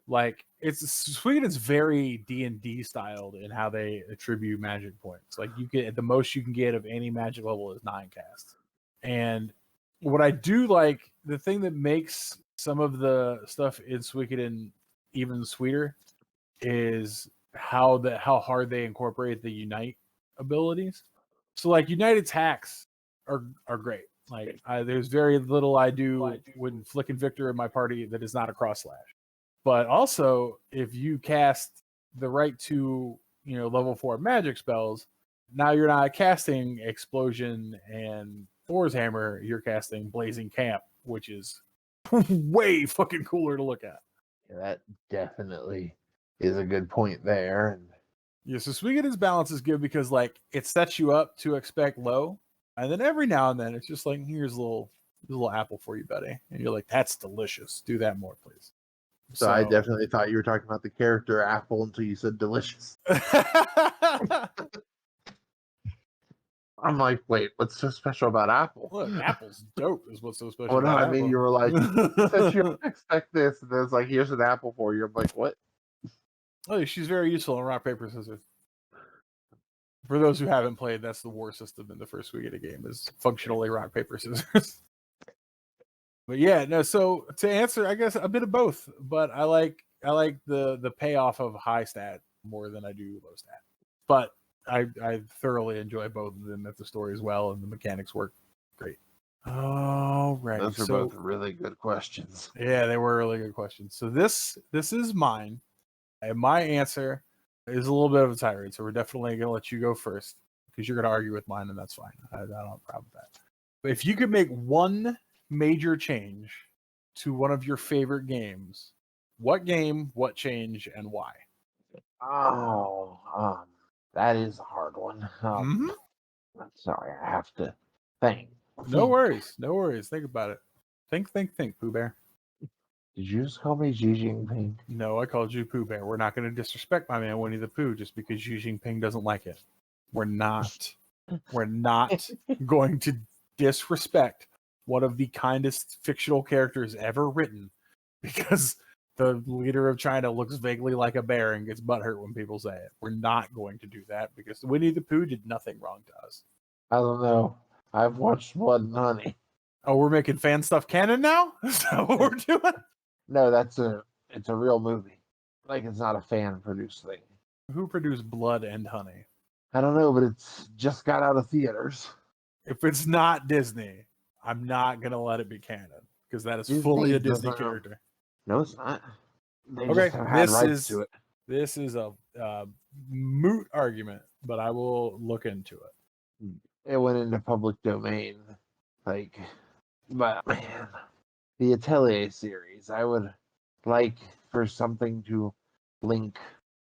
A: Like Suikoden's very D&D styled in how they attribute magic points. Like you get the most you can get of any magic level is 9 casts. And what I do like, the thing that makes some of the stuff in Suikoden even sweeter is how hard they incorporate the Unite abilities. So like Unite attacks are great. Like there's very little I do when flicking Victor in my party that is not a cross slash. But also, if you cast the right 2, level 4 magic spells, now you're not casting Explosion and Thor's Hammer, you're casting Blazing Camp, which is way fucking cooler to look at.
B: Yeah, that definitely is a good point there. And
A: yeah, so Suikoden's balance is good because like it sets you up to expect low, and then every now and then it's just like, here's a little apple for you, buddy, and you're like, that's delicious. Do that more, please.
B: So I definitely thought you were talking about the character Apple until you said delicious. I'm like, wait, what's so special about Apple?
A: Look, Apple's dope is what's so special.
B: Oh, no, I mean, you were like, since you don't expect this, and there's like, here's an apple for you. I'm like, what?
A: Oh, she's very useful in rock, paper, scissors. For those who haven't played, that's the war system in the first week of the game, is functionally rock, paper, scissors. But yeah, no, so to answer, I guess a bit of both, but I like the payoff of high stat more than I do low stat. But I thoroughly enjoy both of them if the story is well and the mechanics work great. All right.
B: Those are both really good questions.
A: Yeah, they were really good questions. So this is mine. And my answer is a little bit of a tirade, so we're definitely going to let you go first because you're going to argue with mine, and that's fine. I don't have a problem with that. But if you could make one major change to one of your favorite games, what game, what change, and why?
B: Oh, that is a hard one. I'm sorry, I have to think.
A: No worries. No worries. Think about it. Think, Pooh Bear.
B: Did you just call me Xi Jinping?
A: No, I called you Pooh Bear. We're not going to disrespect my man Winnie the Pooh just because Xi Jinping doesn't like it. We're not going to disrespect one of the kindest fictional characters ever written because the leader of China looks vaguely like a bear and gets butthurt when people say it. We're not going to do that because Winnie the Pooh did nothing wrong to us.
B: I don't know. I've watched Blood and Honey.
A: Oh, we're making fan stuff canon now? Is that what we're doing?
B: No, it's a real movie. Like, it's not a fan produced thing.
A: Who produced Blood and Honey?
B: I don't know, but it's just got out of theaters.
A: If it's not Disney, I'm not gonna let it be canon because that is
B: Disney
A: fully a Disney
B: doesn't-
A: character.
B: No, it's not. They
A: Okay,
B: just have had rights to it.
A: This is a moot argument, but I will look into it.
B: It went into public domain. Like, but man, the Atelier series, I would like for something to link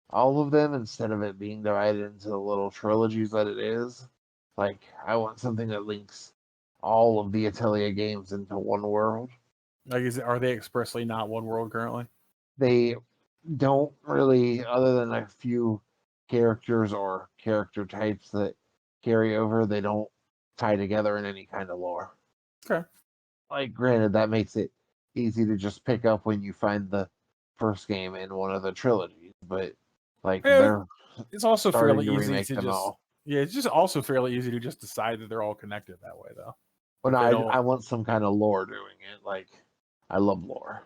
B: all of them instead of it being divided into the little trilogies that it is. Like, I want something that links all of the Atelier games into one world.
A: Like, are they expressly not one world currently?
B: They don't really, other than a few characters or character types that carry over, they don't tie together in any kind of lore.
A: Okay.
B: Like, granted, that makes it easy to just pick up when you find the first game in one of the trilogies, but like
A: it's also fairly easy to just
B: all.
A: Yeah, it's just also fairly easy to just decide that they're all connected that way, though.
B: Well, no, I want some kind of lore doing it. Like, I love lore.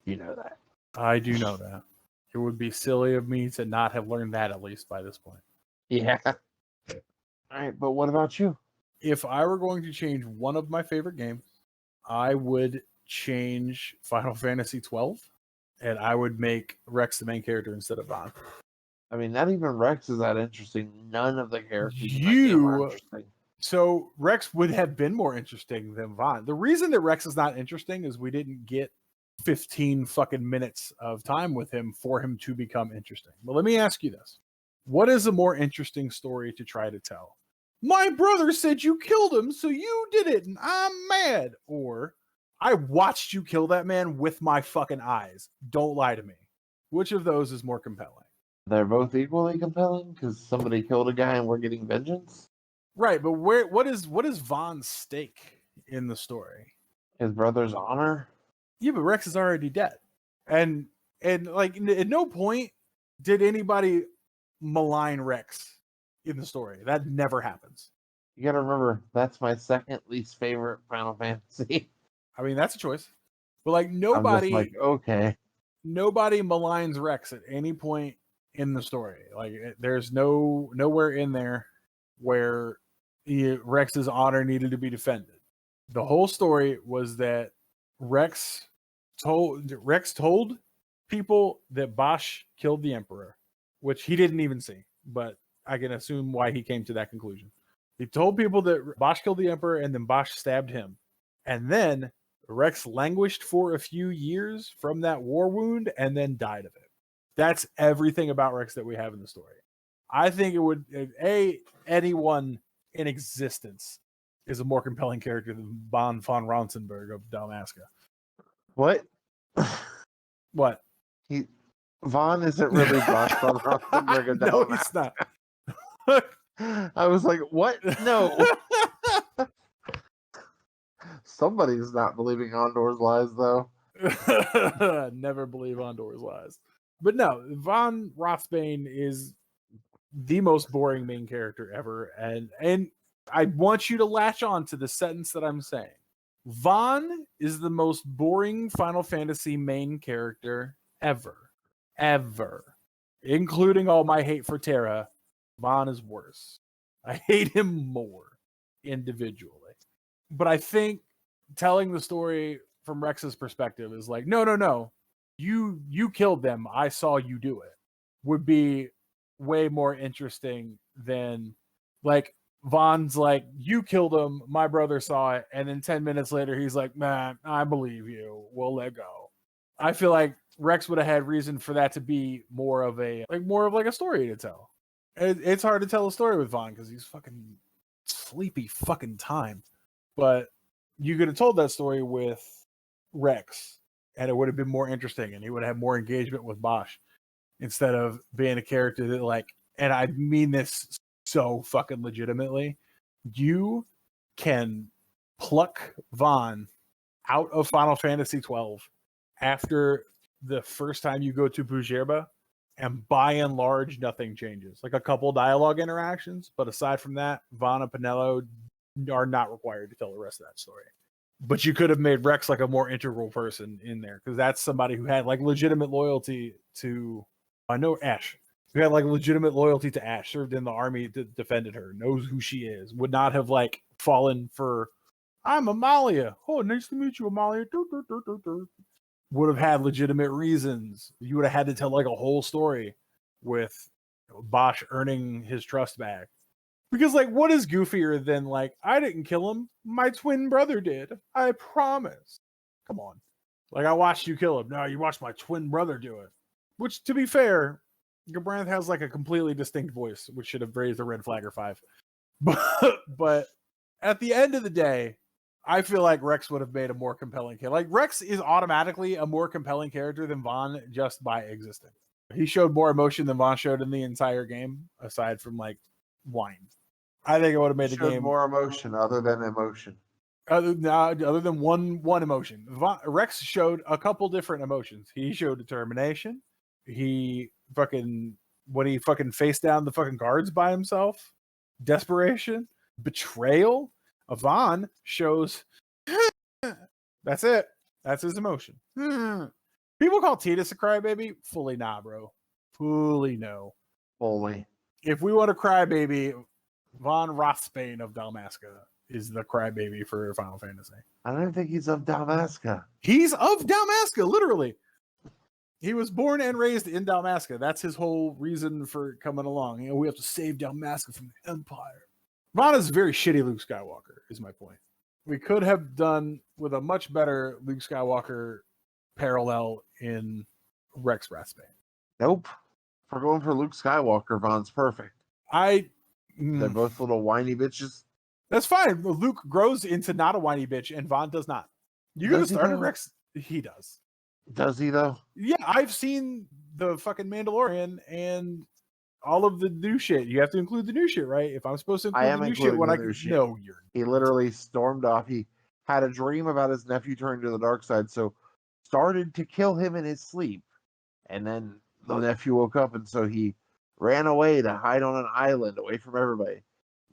B: You know that.
A: I do know that. It would be silly of me to not have learned that at least by this point.
B: Yeah. All right, but what about you?
A: If I were going to change one of my favorite games, I would change Final Fantasy 12, and I would make Rex the main character instead of Vaughn.
B: I mean, not even Rex is that interesting. None of the characters in that game are interesting.
A: So Rex would have been more interesting than Vaughn. The reason that Rex is not interesting is we didn't get 15 fucking minutes of time with him for him to become interesting. But let me ask you this. What is a more interesting story to try to tell? My brother said you killed him, so you did it, and I'm mad. Or, I watched you kill that man with my fucking eyes. Don't lie to me. Which of those is more compelling?
B: They're both equally compelling because somebody killed a guy and we're getting vengeance.
A: Right, but what is Vaughn's stake in the story?
B: His brother's honor?
A: Yeah, but Rex is already dead. And like at no point did anybody malign Rex in the story. That never happens.
B: You gotta remember, that's my second least favorite Final Fantasy.
A: I mean, that's a choice. But like nobody
B: I'm just like, okay.
A: Nobody maligns Rex at any point in the story. Like there's nowhere in there where Rex's honor needed to be defended. The whole story was that Rex told people that Bosch killed the Emperor, which he didn't even see, but I can assume why he came to that conclusion. He told people that Bosch killed the Emperor and then Bosch stabbed him. And then Rex languished for a few years from that war wound and then died of it. That's everything about Rex that we have in the story. I think it would, anyone in existence is a more compelling character than Von Ronsenberg of Dalmasca.
B: What?
A: What?
B: Vaughn isn't really Von Ronsenberg of Dalmasca.
A: No, he's not.
B: I was like, what? No. Somebody's not believing Ondor's lies, though.
A: Never believe Ondor's lies. But no, Von Rothbane is the most boring main character ever. And I want you to latch on to the sentence that I'm saying. Vaughn is the most boring Final Fantasy main character ever. Ever. Including all my hate for Terra, Vaughn is worse. I hate him more individually. But I think telling the story from Rex's perspective is like, no. You killed them. I saw you do it. Would be way more interesting than like Vaughn's like, you killed him, my brother saw it, and then 10 minutes later he's like, man, I believe you. We'll let go. I feel like Rex would have had reason for that to be more of a story to tell. It's hard to tell a story with Vaughn because he's fucking sleepy fucking time. But you could have told that story with Rex, and it would have been more interesting, and he would have more engagement with Bosch instead of being a character that, like, and I mean this so fucking legitimately, you can pluck Vaughn out of Final Fantasy 12 after the first time you go to Bujerba, and by and large, nothing changes. Like a couple dialogue interactions, but aside from that, Vaughn and Pinello are not required to tell the rest of that story. But you could have made Rex like a more integral person in there, because that's somebody who had like legitimate loyalty to, I know, Ash. Who had like legitimate loyalty to Ash, served in the army that defended her, knows who she is, would not have like fallen for, I'm Amalia. Oh, nice to meet you, Amalia. Would have had legitimate reasons. You would have had to tell like a whole story with Bosch earning his trust back. Because like, what is goofier than like, I didn't kill him, my twin brother did. I promise. Come on. Like, I watched you kill him. No, you watched my twin brother do it. Which, to be fair, Gabranth has like a completely distinct voice, which should have raised a red flag or 5. But at the end of the day, I feel like Rex would have made a more compelling character. Like, Rex is automatically a more compelling character than Vaughn just by existing. He showed more emotion than Vaughn showed in the entire game, aside from like wine. I think it would have made the game
B: more emotion other than emotion.
A: Other than one emotion. Rex showed a couple different emotions. He showed determination. He fucking, when he fucking faced down the fucking guards by himself, desperation, betrayal. Vaughn shows that's it. That's his emotion. People call Tidus a crybaby. Fully nah, bro. Fully no.
B: Fully.
A: If we want a crybaby, Von Rothsbane of Dalmasca is the crybaby for Final Fantasy.
B: I don't think he's of Dalmasca.
A: He's of Dalmasca, literally. He was born and raised in Dalmasca. That's his whole reason for coming along. You know, we have to save Dalmasca from the Empire. Vaughn is very shitty Luke Skywalker, is my point. We could have done with a much better Luke Skywalker parallel in Rex Rathbane.
B: Nope. If we're going for Luke Skywalker, Vaughn's perfect. They're both little whiny bitches.
A: That's fine. Luke grows into not a whiny bitch, and Vaughn does not. You could have started Rex. He does.
B: Does he, though?
A: Yeah, I've seen the fucking Mandalorian and all of the new shit. You have to include the new shit, right? If I'm supposed to include the new shit, when no, you're.
B: He literally stormed off. He had a dream about his nephew turning to the dark side, so started to kill him in his sleep. And then the nephew woke up, and so he ran away to hide on an island away from everybody.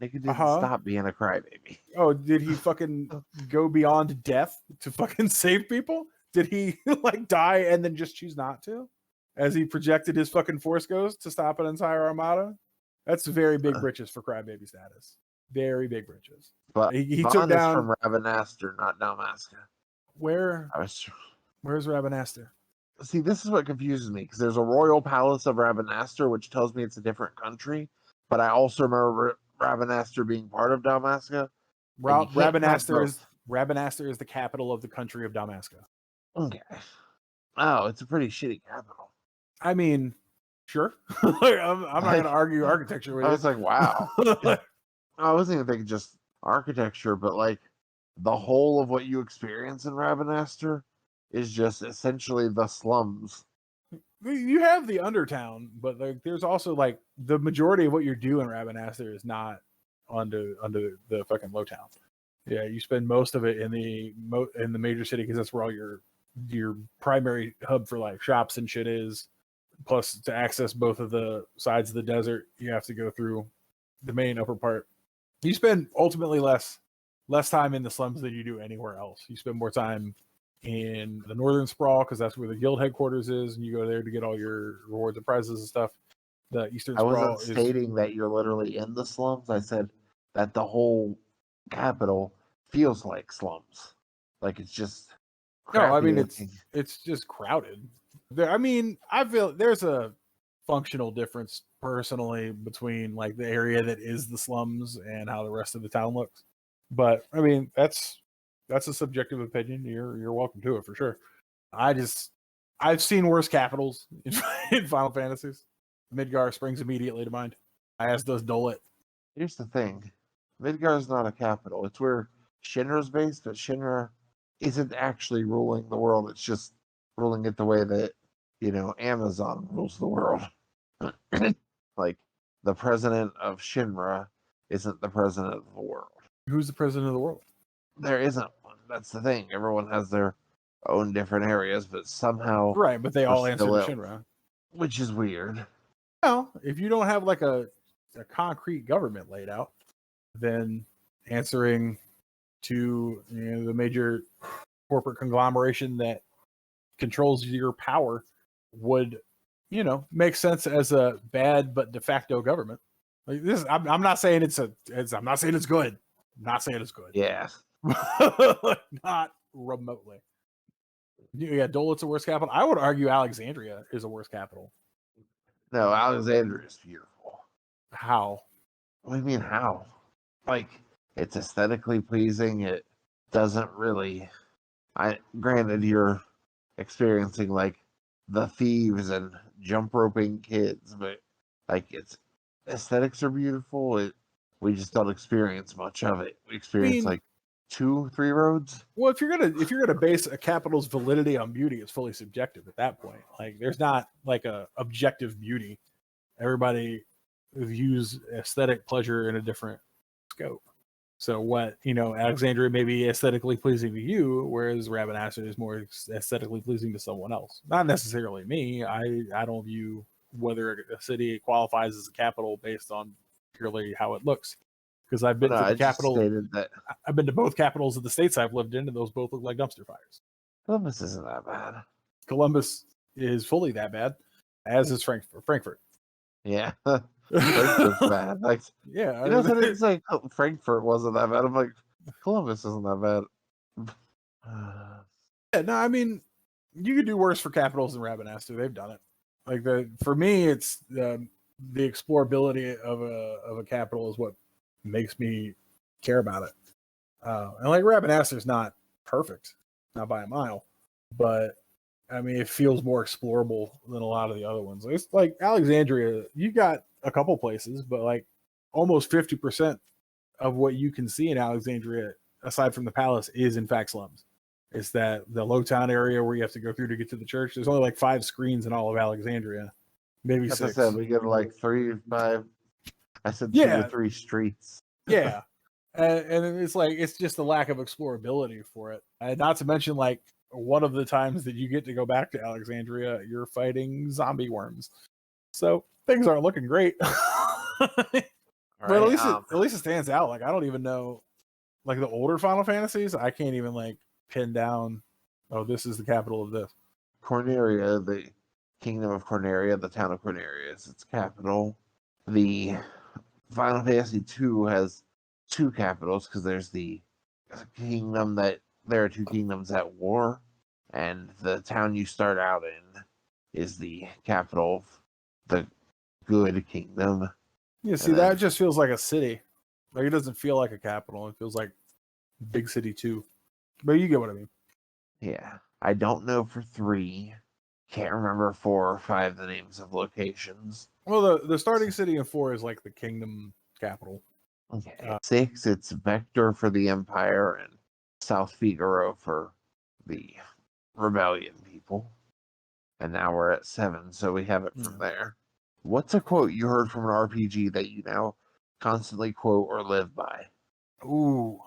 B: Nick didn't stop being a crybaby.
A: Oh, did he fucking go beyond death to fucking save people? Did he like die and then just choose not to? As he projected his fucking Force Ghost to stop an entire armada? That's very big britches for crybaby status. Very big britches.
B: But
A: he took down
B: from Ravenaster, not Dalmasca.
A: Where's Ravenaster?
B: See, this is what confuses me, because there's a royal palace of Ravenaster, which tells me it's a different country. But I also remember Ravenaster being part of Dalmasca.
A: Ravenaster is the capital of the country of Dalmasca.
B: Okay. Oh, it's a pretty shitty capital.
A: I mean, sure. I'm not going to argue architecture with you.
B: I was like, wow. I wasn't even thinking just architecture, but like the whole of what you experience in Ravenaster is just essentially the slums.
A: You have the Undertown, but like there's also like the majority of what you're doing in Ravenaster is not under the fucking low town. Yeah, you spend most of it in the major city because that's where all your primary hub for like shops and shit is. Plus, to access both of the sides of the desert, you have to go through the main upper part. You spend ultimately less time in the slums than you do anywhere else. You spend more time in the northern sprawl because that's where the guild headquarters is, and you go there to get all your rewards and prizes and stuff. The eastern
B: I
A: sprawl
B: wasn't stating that you're literally in the slums. I said that the whole capital feels like slums. Like it's just
A: no. I mean,
B: looking.
A: it's just crowded. I mean, I feel there's a functional difference personally between like the area that is the slums and how the rest of the town looks. But I mean, that's a subjective opinion. You're welcome to it for sure. I've seen worse capitals in Final Fantasies. Midgar springs immediately to mind, as does Dolet.
B: Here's the thing. Midgar is not a capital. It's where Shinra's based, but Shinra isn't actually ruling the world. It's just ruling it the way that, Amazon rules the world. Like, the president of Shinra isn't the president of the world.
A: Who's the president of the world?
B: There isn't one. That's the thing. Everyone has their own different areas, but somehow...
A: Right, but they all answer to Shinra.
B: Which is weird.
A: Well, if you don't have like a concrete government laid out, then answering to the major corporate conglomeration that controls your power would, make sense as a bad but de facto government. Like this, I'm not saying I'm not saying it's good. I'm not saying it's good.
B: Yeah.
A: Not remotely. Yeah, Dolet's a worse capital. I would argue Alexandria is a worse capital.
B: No, Alexandria is beautiful.
A: How?
B: What do you mean how? Like, it's aesthetically pleasing. It doesn't really... Granted, you're experiencing, like, the thieves and jump roping kids, but, like, its aesthetics are beautiful. We just don't experience much of it. We experience, like, 2-3 roads.
A: Well, if you're gonna base a capital's validity on beauty, it's fully subjective at that point. Like, there's not like a objective beauty. Everybody views aesthetic pleasure in a different scope. So what Alexandria may be aesthetically pleasing to you, whereas Rabanastre is more aesthetically pleasing to someone else. Not necessarily me. I don't view whether a city qualifies as a capital based on purely how it looks. Because I've been to the capital. I've been to both capitals of the states I've lived in, and those both look like dumpster fires.
B: Columbus isn't that bad.
A: Columbus is fully that bad, as is Frankfurt.
B: Yeah, Frankfurt's bad. Like,
A: yeah,
B: it's like Frankfurt wasn't that bad. I'm like, Columbus isn't that bad.
A: Yeah, no, I mean, you could do worse for capitals than Rabanastre. They've done it. Like for me, it's the explorability of a capital is what makes me care about it. And like Rabanastre is not perfect, not by a mile, but I mean, it feels more explorable than a lot of the other ones. It's like Alexandria, you got a couple places, but like almost 50% of what you can see in Alexandria, aside from the palace, is in fact slums. It's that the low town area where you have to go through to get to the church. There's only like 5 screens in all of Alexandria, maybe 6.
B: I said we go to like 3 or 5. I said 2 or 3 streets.
A: Yeah. And it's like, it's just the lack of explorability for it. And not to mention, like, one of the times that you get to go back to Alexandria, you're fighting zombie worms. So things aren't looking great. But at least it stands out. Like, I don't even know, like the older Final Fantasies, I can't even like pin down, oh, this is the capital of this.
B: Corneria, the Kingdom of Corneria, the town of Corneria is its capital. The Final Fantasy II has 2 capitals because there's the kingdom there are 2 kingdoms at war, and the town you start out in is the capital of the good kingdom.
A: Yeah, see, that just feels like a city. Like, it doesn't feel like a capital. It feels like big city 2. But you get what I mean.
B: Yeah. I don't know for 3. Can't remember 4 or 5 the names of locations.
A: Well, the starting city in 4 is like the kingdom capital.
B: Okay. 6, it's Vector for the Empire, and South Figaro for the Rebellion people. And now we're at 7, so we have it from there. What's a quote you heard from an RPG that you now constantly quote or live by?
A: Ooh.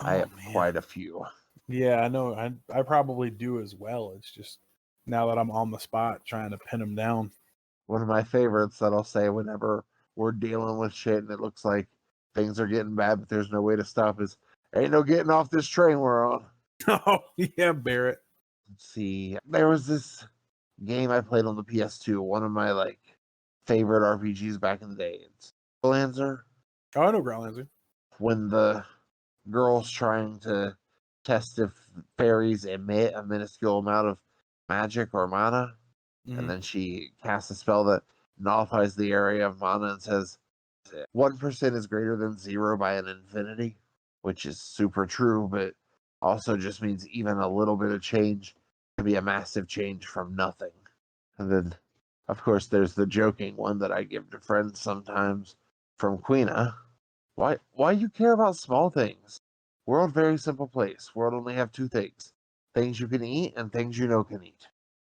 B: I have quite a few.
A: Yeah, I know. I probably do as well. It's just now that I'm on the spot trying to pin him down.
B: One of my favorites that I'll say whenever we're dealing with shit and it looks like things are getting bad, but there's no way to stop is, ain't no getting off this train we're on.
A: Oh, yeah, Barrett.
B: Let's see. There was this game I played on the PS2, one of my like favorite RPGs back in the day. It's Lancer.
A: Oh, I know Growlancer.
B: When the girl's trying to test if fairies emit a minuscule amount of magic or mana, and then she casts a spell that nullifies the area of mana and says 1% is greater than 0 by an infinity, which is super true, but also just means even a little bit of change can be a massive change from nothing. And then, of course, there's the joking one that I give to friends sometimes from Queena. Why you care about small things? World very simple place. World only have two things: things you can eat and things you know can eat.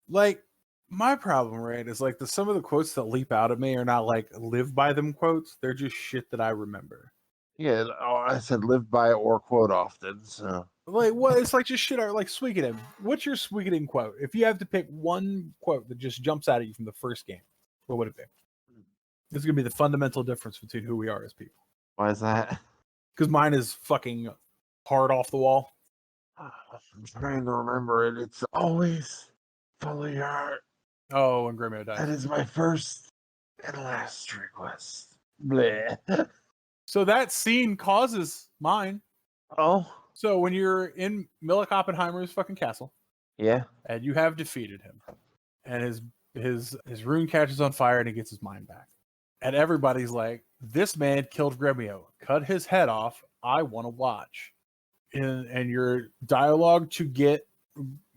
A: Like, my problem, right, is like some of the quotes that leap out at me are not like live by them quotes. They're just shit that I remember.
B: Yeah, I said live by or quote often. So
A: Like, what? It's like just shit. Like Suikoden. What's your Suikoden quote? If you have to pick one quote that just jumps out at you from the first game, what would it be? This is gonna be the fundamental difference between who we are as people.
B: why is that?
A: Because mine is fucking hard off the wall.
B: I'm trying to remember it. It's always follow your heart.
A: Oh, and Gremio dies.
B: That is my first and last request. Bleh.
A: So that scene causes mine.
B: Oh,
A: So when you're in Millik Oppenheimer's fucking castle,
B: yeah.
A: and you have defeated him, and his rune catches on fire, and he gets his mind back, and everybody's like, "This man killed Gremio, cut his head off. I want to watch." And your dialogue to get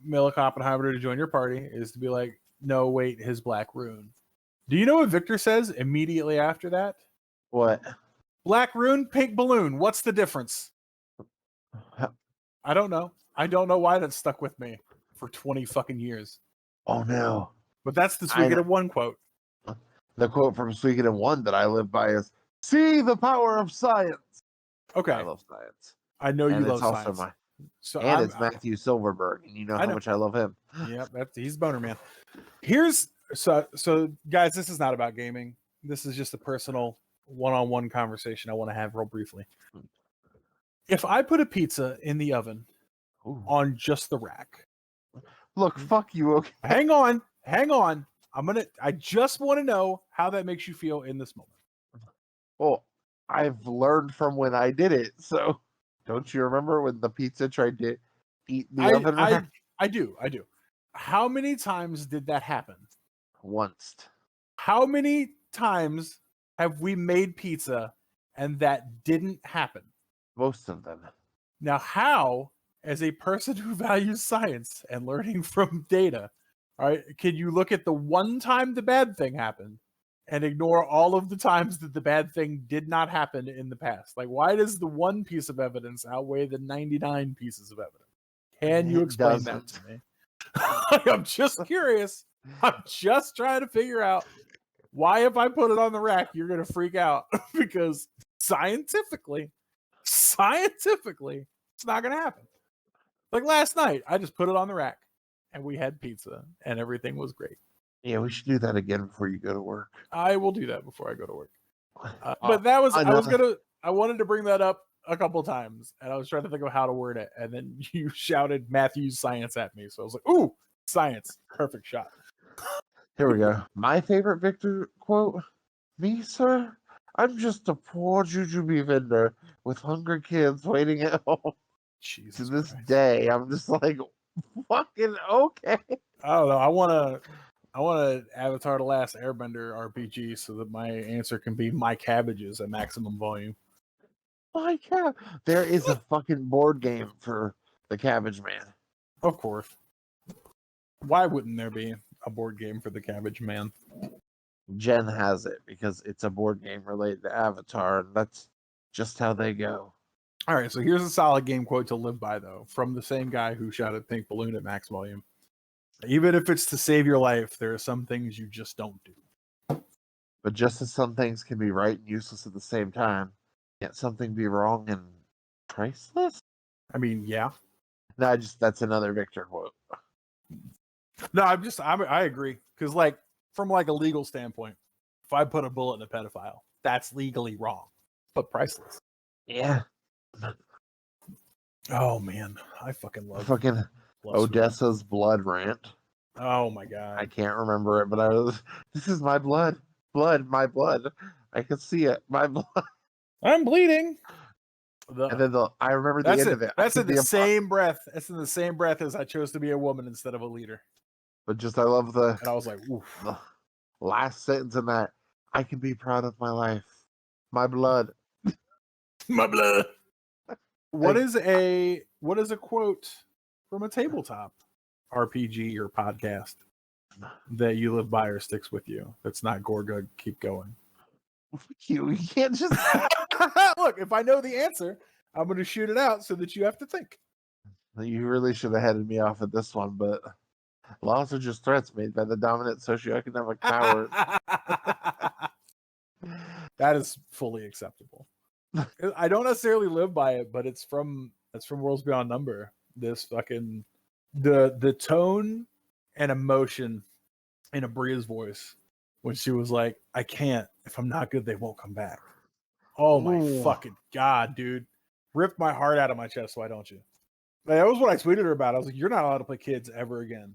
A: Millik Oppenheimer to join your party is to be like, "No, wait, his black rune." Do you know what Victor says immediately after that?
B: What?
A: Black rune, pink balloon. What's the difference? I don't know. I don't know why that stuck with me for 20 fucking years.
B: Oh no.
A: But that's the Suikoden 1 quote.
B: The quote from Suikoden 1 that I live by is, "See the power of science."
A: Okay.
B: I love science.
A: I know
B: And
A: you
B: it's
A: love
B: also
A: science. So
B: and it's Matthew Silverberg, and you know
A: I
B: how
A: know.
B: much I love him.
A: Yep, he's boner man. Here's so guys, this is not about gaming. This is just a personal one-on-one conversation I want to have real briefly. If I put a pizza in the oven
B: Ooh.
A: on just the rack.
B: Look, fuck you, okay?
A: Hang on. I just want to know how that makes you feel in this moment.
B: Well, I've learned from when I did it, so don't you remember when the pizza tried to eat the oven rack?
A: I do. How many times did that happen?
B: Once.
A: How many times have we made pizza and that didn't happen?
B: Most of them.
A: Now, how, as a person who values science and learning from data, all right, can you look at the one time the bad thing happened and ignore all of the times that the bad thing did not happen in the past? Like, why does the one piece of evidence outweigh the 99 pieces of evidence? Can you explain that to me? I'm just curious. I'm just trying to figure out why, if I put it on the rack, you're going to freak out. Because scientifically, it's not going to happen. Like last night, I just put it on the rack and we had pizza and everything was great.
B: Yeah, we should do that again before you go to work.
A: I will do that before I go to work. But that was, I wanted to bring that up a couple times and I was trying to think of how to word it. And then you shouted Matthew's science at me. So I was like, ooh, science. Perfect shot.
B: Here we go. My favorite Victor quote: "Me, sir? I'm just a poor jujube vendor with hungry kids waiting at home."
A: Jesus
B: To this
A: Christ.
B: day, I'm just like, fucking okay.
A: I don't know. I want to Avatar: The Last Airbender RPG so that my answer can be my cabbages at maximum volume.
B: My God. There is a fucking board game for the Cabbage Man.
A: Of course. Why wouldn't there be a board game for the Cabbage Man?
B: Jen has it because it's a board game related to Avatar, and that's just how they go.
A: All right, so here's a solid game quote to live by, though, from the same guy who shouted Pink Balloon at max volume. Even if it's to save your life, there are some things you just don't do.
B: But just as some things can be right and useless at the same time, can't something be wrong and priceless?
A: I mean, yeah.
B: No, that's another Victor quote.
A: No, I agree. Because like from like a legal standpoint, if I put a bullet in a pedophile, that's legally wrong, but priceless.
B: Yeah.
A: Oh man, I fucking love
B: Fucking
A: Bluff
B: Odessa's blood rant.
A: Oh my
B: I
A: god.
B: can't remember it, but I was. This is my blood, my blood. I can see it, my blood.
A: I'm bleeding.
B: And then I remember the
A: That's
B: end
A: it.
B: of it.
A: That's
B: I
A: in
B: could
A: the
B: be
A: same breath. That's in the same breath as I chose to be a woman instead of a leader.
B: But just I love the
A: And I was like, oof.
B: the last sentence in that. I can be proud of my life, my blood.
A: My blood. What
B: Like,
A: is a quote from a tabletop RPG or podcast that you live by or sticks with you? That's not Gorga. Keep going.
B: you can't just.
A: Look, if I know the answer, I'm going to shoot it out so that you have to think.
B: You really should have headed me off at this one, but laws are just threats made by the dominant socioeconomic powers.
A: That is fully acceptable. I don't necessarily live by it, but it's from Worlds Beyond Number. This fucking the tone and emotion in Abria's voice when she was like, "I can't. If I'm not good, they won't come back." Oh my fucking god, dude! Ripped my heart out of my chest. Why don't you? Like, that was what I tweeted her about. I was like, "You're not allowed to play kids ever again."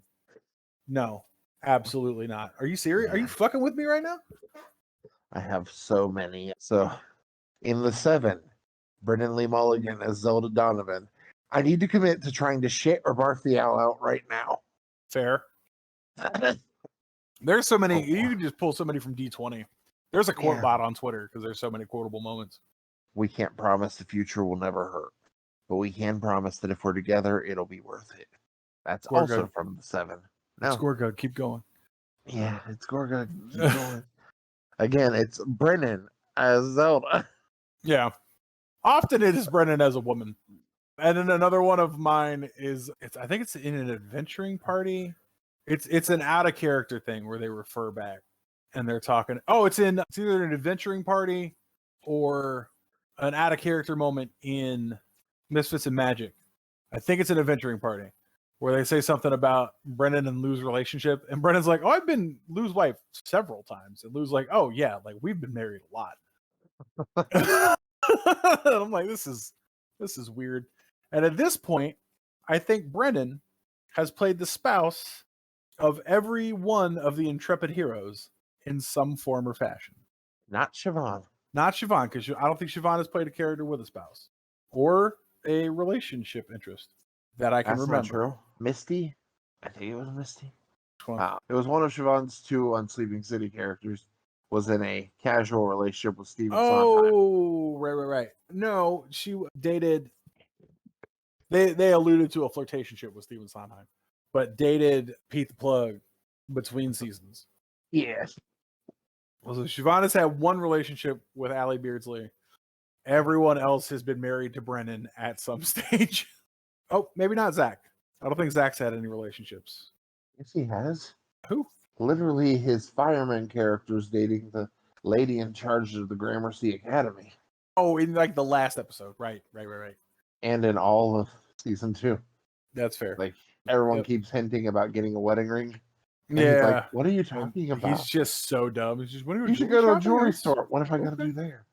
A: No, absolutely not. Are you serious? Are you fucking with me right now?
B: I have so many. So, in the 7, Brennan Lee Mulligan as Zelda Donovan. I need to commit to trying to shit or barf the owl out right now.
A: Fair. There's so many. You can just pull so many from D20. There's a quote bot on Twitter because there's so many quotable moments.
B: We can't promise the future will never hurt, but we can promise that if we're together, it'll be worth it. That's also from the 7.
A: No. Gorga, keep going.
B: Yeah, it's Gorga. Keep going. Again, it's Brennan as Zelda.
A: Yeah. Often it is Brennan as a woman. And then another one of mine is I think it's in an adventuring party. It's an out of character thing where they refer back and they're talking. Oh, it's either an adventuring party or an out of character moment in Misfits and Magic. I think it's an adventuring party where they say something about Brennan and Lou's relationship, and Brennan's like, "Oh, I've been Lou's wife several times," and Lou's like, "Oh yeah, like we've been married a lot." I'm like, this is weird. And at this point, I think Brennan has played the spouse of every one of the intrepid heroes in some form or fashion.
B: Not Siobhan.
A: Not Siobhan, because I don't think Siobhan has played a character with a spouse or a relationship interest that I can remember.
B: Not true. Misty? I think it was Misty. It was one of Siobhan's 2 on Sleeping City characters. Was in a casual relationship with Steven Sondheim.
A: Oh, right. No, she dated. They alluded to a flirtationship with Steven Sondheim, but dated Pete the Plug between seasons.
B: Yes.
A: Well, so Siobhan has had one relationship with Allie Beardsley. Everyone else has been married to Brennan at some stage. Oh, maybe not Zach. I don't think Zach's had any relationships.
B: Yes, he has.
A: Who?
B: Literally, his fireman character is dating the lady in charge of the Gramercy Academy.
A: Oh, in like the last episode. Right.
B: And in all of season 2.
A: That's fair.
B: Like, everyone keeps hinting about getting a wedding ring. And
A: yeah.
B: he's like, what are you talking about?
A: He's just so dumb. He's just,
B: you should go to a jewelry store. What if I got to do there?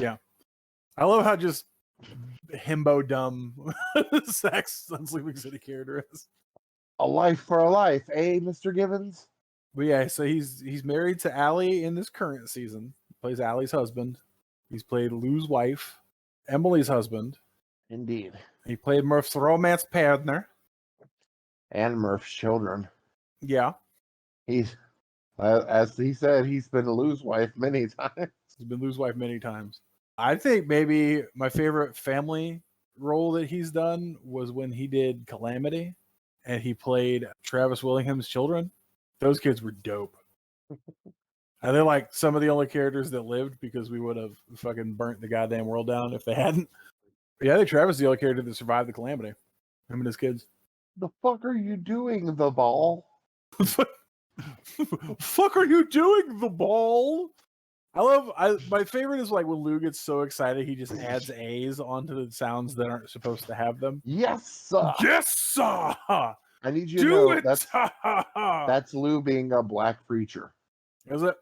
A: Yeah. I love how just himbo dumb Zach's on Sleeping City character is.
B: A life for a life, eh, Mr. Gibbons?
A: But yeah, so he's married to Allie in this current season. He plays Allie's husband. He's played Lou's wife, Emily's husband.
B: Indeed.
A: He played Murph's romance partner.
B: And Murph's children.
A: Yeah.
B: He's, as he said, he's been Lou's wife many times.
A: He's been Lou's wife many times. I think maybe my favorite family role that he's done was when he did Calamity and he played Travis Willingham's children. Those kids were dope. And they're like some of the only characters that lived because we would have fucking burnt the goddamn world down if they hadn't. But yeah, I think Travis is the only character that survived the Calamity. Him and his kids.
B: The fuck are you doing, the ball?
A: Fuck are you doing, the ball? My favorite is like when Lou gets so excited he just adds A's onto the sounds that aren't supposed to have them.
B: Yes, sir.
A: Yes, sir.
B: I need you to
A: Do
B: know
A: it.
B: that's Lou being a black preacher.
A: Is it?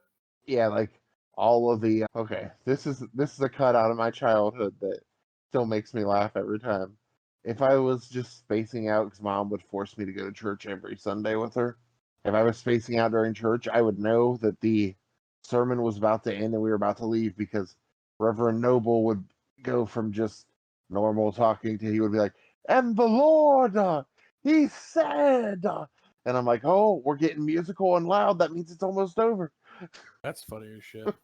B: Yeah, like all of the okay. This is a cut out of my childhood that still makes me laugh every time. If I was just spacing out because mom would force me to go to church every Sunday with her, if I was spacing out during church, I would know that the sermon was about to end and we were about to leave because Reverend Noble would go from just normal talking to he would be like, "And the Lord, he said," and I'm like, "Oh, we're getting musical and loud. That means it's almost over."
A: That's funny as shit.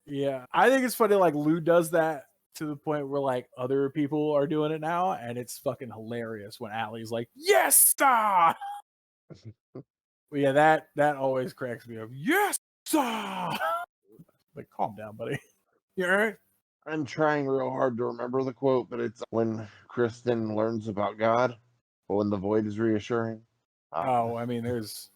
A: Yeah, I think it's funny. Like Lou does that to the point where like other people are doing it now, and it's fucking hilarious when Allie's like, "Yes, sir." Well, yeah, that always cracks me up. Yes, sir. Like, calm down, buddy. You all right?
B: I'm trying real hard to remember the quote, but it's when Kristen learns about God, but when the void is reassuring.
A: Oh, I mean, there's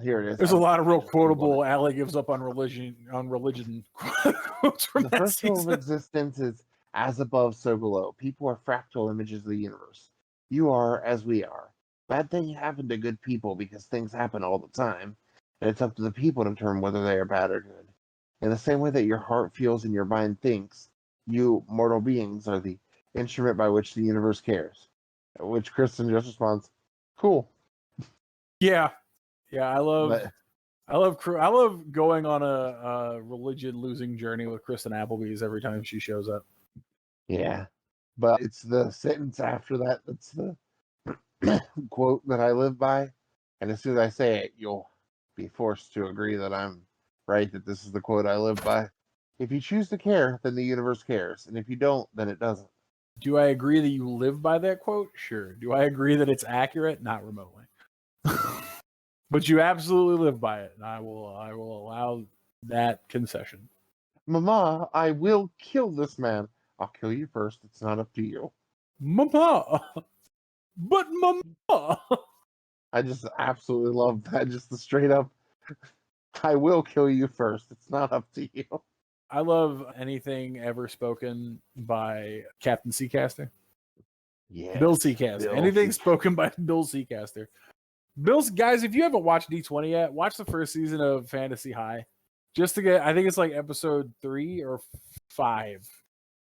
B: Here it is.
A: there's a lot of real quotable Allie gives up on religion quotes from
B: The
A: that
B: first rule of
A: season.
B: existence is as above, so below. People are fractal images of the universe. You are as we are. Bad things happen to good people because things happen all the time, and it's up to the people to determine whether they are bad or good. In the same way that your heart feels and your mind thinks, you, mortal beings, are the instrument by which the universe cares. At which Kristen just responds, "Cool."
A: Yeah, yeah, I love
B: But
A: I love going on a religion losing journey with Kristen Applebee's every time she shows up.
B: yeah, but it's the sentence after that that's the quote that I live by. And as soon as I say it, you'll be forced to agree that I'm right, that this is the quote I live by. If you choose to care, then the universe cares. And if you don't, then it doesn't.
A: Do I agree that you live by that quote? Sure. Do I agree that it's accurate? Not remotely. But you absolutely live by it, and I will allow that concession.
B: Mama, I will kill this man. I'll kill you first. It's not up to you.
A: Mama, but mama.
B: I just absolutely love that. Just the straight up, I will kill you first. It's not up to you.
A: I love anything ever spoken by Captain Seacaster.
B: Yeah.
A: Bill Seacaster.
B: Bill
A: Anything
B: Seacaster.
A: spoken by Bill Seacaster. Bill's guys, if you haven't watched D20 yet, watch the first season of Fantasy High. Just to get, I think it's like episode 3 or 5,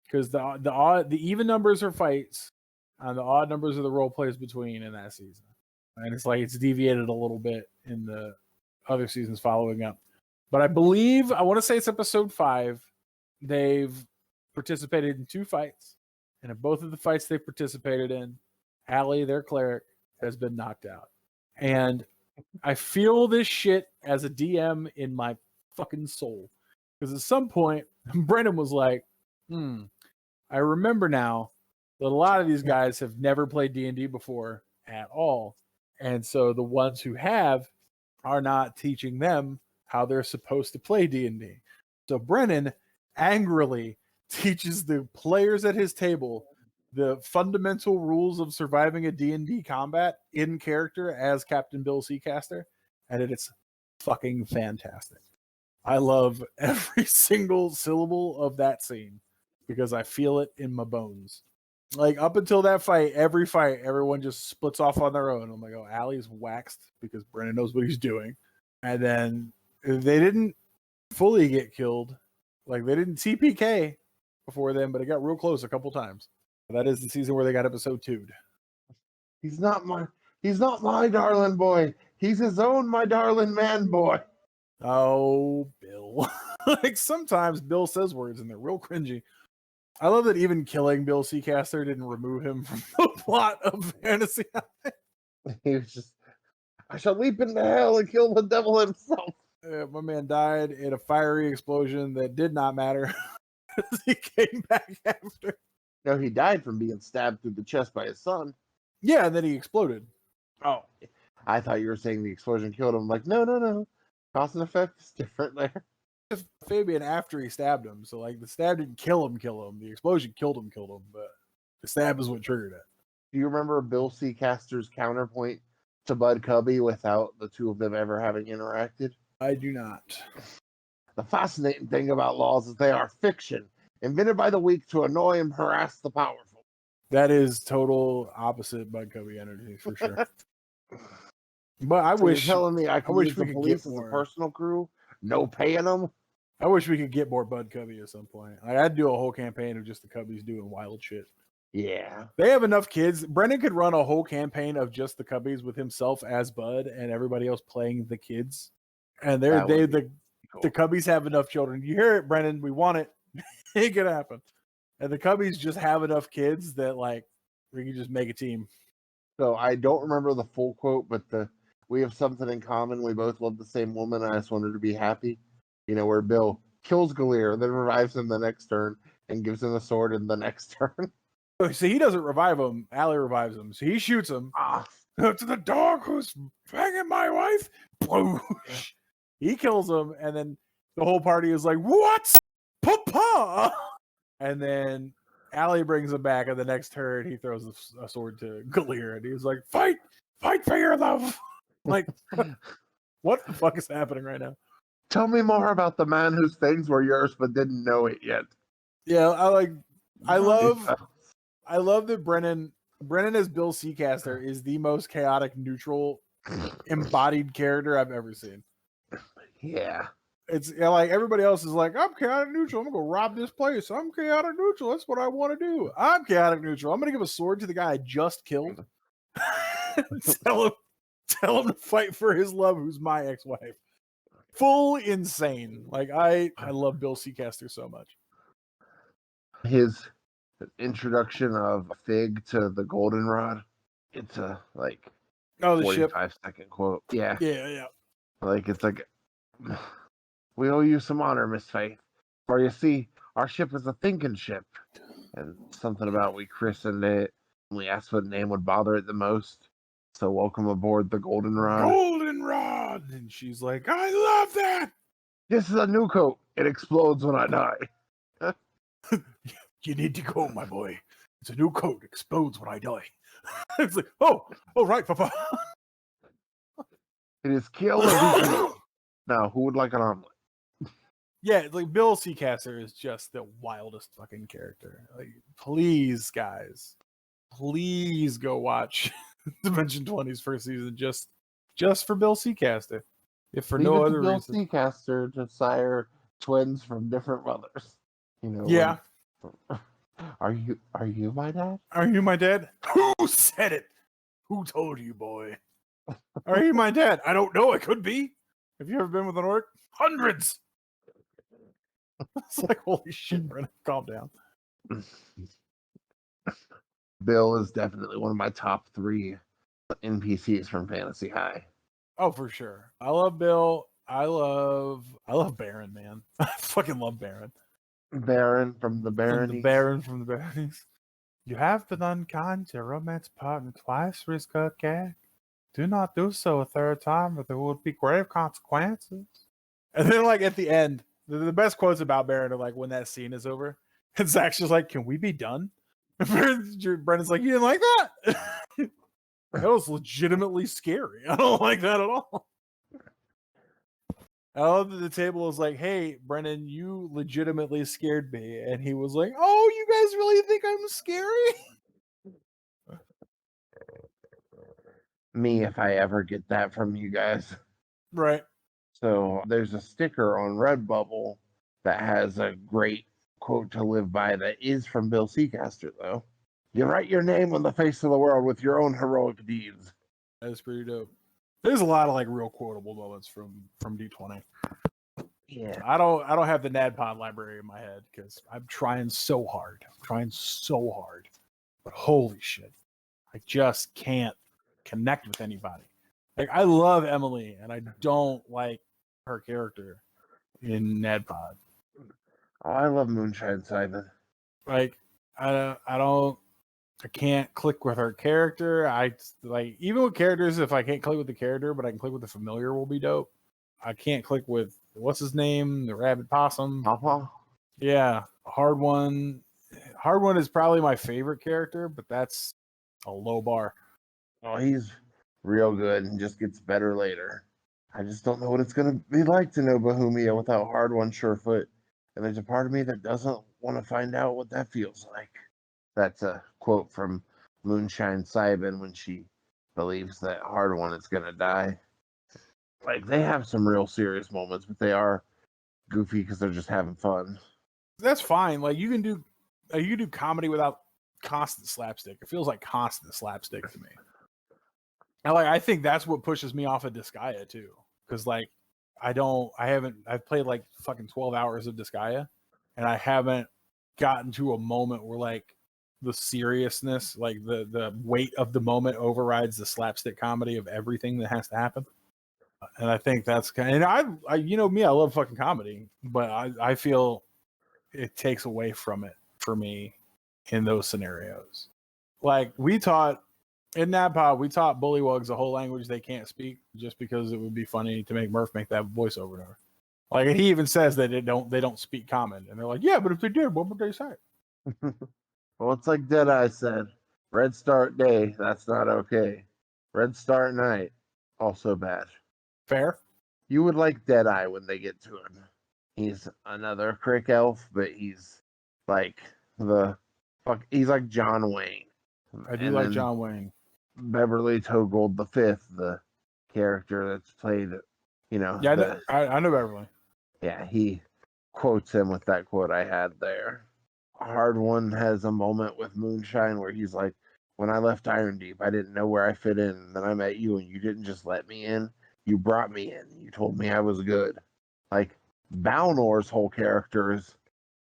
A: because the even numbers are fights, and the odd numbers are the role plays between in that season. And it's like it's deviated a little bit in the other seasons following up. But I believe I want to say it's episode 5. They've participated in 2 fights, and in both of the fights they've participated in, Allie, their cleric, has been knocked out. And I feel this shit as a DM in my fucking soul. Because at some point, Brennan was like, I remember now that a lot of these guys have never played D&D before at all. And so the ones who have are not teaching them how they're supposed to play D&D. So Brennan angrily teaches the players at his table the fundamental rules of surviving a D&D combat in character as Captain Bill Seacaster, and it's fucking fantastic. I love every single syllable of that scene because I feel it in my bones. Like up until that fight, every fight, everyone just splits off on their own. I'm like, oh, Allie's waxed because Brennan knows what he's doing. And then they didn't fully get killed. Like they didn't TPK before then, but it got real close a couple times. That is the season where they got episode 2'd.
B: He's not my darling boy. He's his own my darling man boy.
A: Oh, Bill. Like sometimes Bill says words and they're real cringy. I love that even killing Bill Seacaster didn't remove him from the plot of Fantasy.
B: He was just, I shall leap into hell and kill the devil himself.
A: My man died in a fiery explosion that did not matter. He came back after.
B: No, he died from being stabbed through the chest by his son.
A: Yeah, and then he exploded.
B: Oh, I thought you were saying the explosion killed him. I'm like, no. Cause and effect is different there.
A: Fabian after he stabbed him. So like the stab didn't kill him. The explosion killed him, but the stab is what triggered it.
B: Do you remember Bill Seacaster's counterpoint to Bud Cubby without the two of them ever having interacted?
A: I do not.
B: The fascinating thing about laws is they are fiction, invented by the weak to annoy and harass the powerful.
A: That is total opposite Bud Cubby energy for sure. But I
B: So you're
A: wish
B: telling me I can use
A: we
B: the
A: could get
B: police as a
A: more.
B: personal crew? No paying them?
A: I wish we could get more Bud Cubby at some point. Like, I'd do a whole campaign of just the Cubbies doing wild shit.
B: Yeah.
A: They have enough kids. Brendan could run a whole campaign of just the Cubbies with himself as Bud and everybody else playing the kids. And the Cubbies have enough children. You hear it, Brendan? We want it. It could happen. And the Cubbies just have enough kids that like we can just make a team.
B: So I don't remember the full quote, but we have something in common. We both love the same woman. I just want her to be happy. You know, where Bill kills Galir, then revives him the next turn and gives him a sword in the next turn.
A: So he doesn't revive him. Allie revives him. So he shoots him. To the dog who's banging my wife. Whoosh. He kills him, and then the whole party is like, "What, Papa?" And then Allie brings him back, and the next turn he throws a sword to Galir, and he's like, "Fight for your love!" Like, what the fuck is happening right now?
B: Tell me more about the man whose things were yours but didn't know it yet.
A: Yeah, I love that Brennan as Bill Seacaster is the most chaotic, neutral, embodied character I've ever seen.
B: Yeah.
A: It's like everybody else is like, I'm chaotic neutral. I'm gonna go rob this place. I'm chaotic neutral. That's what I want to do. I'm chaotic neutral. I'm gonna give a sword to the guy I just killed. tell him to fight for his love, who's my ex-wife. Full insane. Like I love Bill Seacaster so much.
B: His introduction of Fig to the goldenrod, it's a like 45-second quote. Yeah.
A: Yeah.
B: Like it's like, we owe you some honor, Miss Faith. For you see, our ship is a thinking ship. And something about we christened it. We asked what name would bother it the most. So welcome aboard the goldenrod.
A: Goldenrod! And she's like, I love that!
B: This is a new coat. It explodes when I die.
A: You need to go, my boy. It's a new coat. Explodes when I die. It's like, oh, right, Papa.
B: It is kill or be killed. Now, who would like an omelet?
A: Yeah, like Bill Seacaster is just the wildest fucking character. Like, please, guys, please go watch Dimension 20's first season just for Bill Seacaster. If for no other reason.
B: Bill Seacaster to sire twins from different mothers. You know.
A: Yeah.
B: Are you my dad?
A: Are you my dad? Who said it? Who told you, boy? Are you my dad? I don't know. It could be. Have you ever been with an orc? Hundreds. It's like, holy shit, Brennan, calm down.
B: Bill is definitely one of my top 3 NPCs from Fantasy High.
A: Oh, for sure. I love Bill. I love Baron, man. I fucking love Baron.
B: Baron from the
A: Baronies. You have been unkind to your romance partner twice, risk her gag. Do not do so a third time, or there will be grave consequences. And then, like, at the end, the best quotes about Baron are like when that scene is over, and Zach's just like, "Can we be done?" Brendan's like, "You didn't like that? That was legitimately scary. I don't like that at all." I love that the table is like, "Hey, Brendan, you legitimately scared me," and he was like, "Oh, you guys really think I'm scary?"
B: Me, if I ever get that from you guys.
A: Right.
B: So there's a sticker on Redbubble that has a great quote to live by that is from Bill Seacaster, though. You write your name on the face of the world with your own heroic deeds.
A: That is pretty dope. There's a lot of like real quotable moments from D20.
B: Yeah.
A: I don't have the NADPOD library in my head because I'm trying so hard. But holy shit. I just can't connect with anybody. Like, I love Emily and I don't like her character in NADPOD.
B: Oh, I love Moonshine Simon.
A: Like, I can't click with her character. I like, even with characters, if I can't click with the character, but I can click with the familiar, will be dope. I can't click with what's his name, the rabbit possum.
B: Papa?
A: Yeah, Hard One. Hard One is probably my favorite character, but that's a low bar.
B: Oh, he's real good and just gets better later. I just don't know what it's going to be like to know Bohemia without Hard One Surefoot. And there's a part of me that doesn't want to find out what that feels like. That's a quote from Moonshine Simon when she believes that Hard One is gonna die. Like they have some real serious moments, but they are goofy because they're just having fun.
A: That's fine. Like you can do comedy without constant slapstick. It feels like constant slapstick to me. And like I think that's what pushes me off of Disgaea too. Because like I've played like fucking 12 hours of Disgaea and I haven't gotten to a moment where like the seriousness, like the weight of the moment overrides the slapstick comedy of everything that has to happen. And I think that's kind of, and I you know me, I love fucking comedy, but I feel it takes away from it for me in those scenarios. Like we taught in NABPOD, we taught bullywugs a whole language they can't speak just because it would be funny to make Murph make that voice over and over. Like he even says that they don't speak common, and they're like, yeah, but if they did, what would they say?
B: Well, it's like Deadeye said, Red Start Day, that's not okay. Red Start Night, also bad.
A: Fair.
B: You would like Deadeye when they get to him. He's another Crick Elf, but he's like he's like John Wayne.
A: I do like John Wayne.
B: Beverly Togold the Fifth, the character that's played,
A: Yeah, I know Beverly.
B: Yeah, he quotes him with that quote I had there. Hard One has a moment with Moonshine where he's like, when I left Iron Deep, I didn't know where I fit in. And then I met you, and you didn't just let me in. You brought me in. You told me I was good. Like, Balnor's whole character is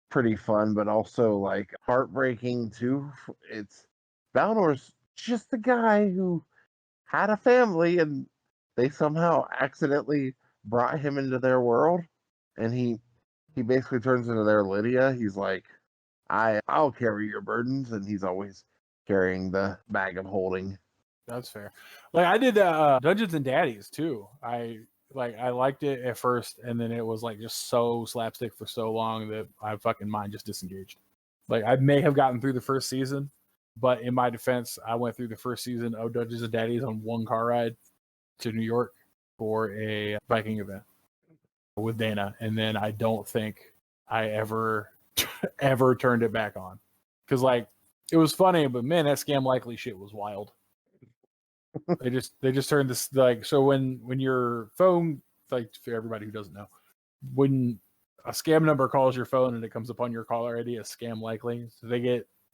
B: pretty fun, but also, like, heartbreaking, too. Balnor's just the guy who had a family, and they somehow accidentally brought him into their world. And he basically turns into their Lydia. He's like, I'll carry your burdens, and he's always carrying the bag of holding.
A: That's fair. Like I did Dungeons and Daddies too. I liked it at first, and then it was like just so slapstick for so long that I fucking mind just disengaged. Like I may have gotten through the first season, but in my defense, I went through the first season of Dungeons and Daddies on one car ride to New York for a Viking event with Dana, and then I don't think I ever turned it back on because like it was funny, but man, that scam likely shit was wild. they just turned this like so when your phone, like for everybody who doesn't know, when a scam number calls your phone and it comes up on your caller ID as scam likely, so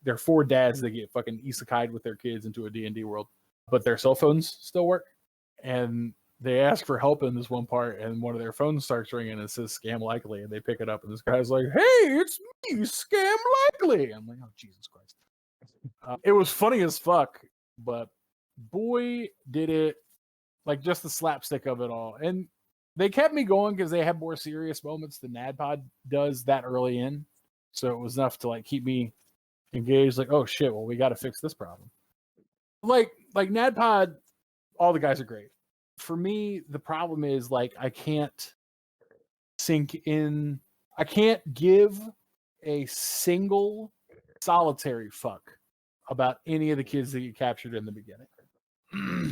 A: they're four dads that get fucking isekai'd with their kids into a D&D world, but their cell phones still work, and they ask for help in this one part, and one of their phones starts ringing and it says scam likely, and they pick it up, and this guy's like, hey, it's me, scam likely. I'm like, oh, Jesus Christ. It was funny as fuck, but boy, did it, like just the slapstick of it all. And they kept me going because they had more serious moments than NADPOD does that early in. So it was enough to like keep me engaged, like, oh shit, well, we got to fix this problem. Like NADPOD, all the guys are great. For me, the problem is like I can't sink in. I can't give a single solitary fuck about any of the kids that get captured in the beginning.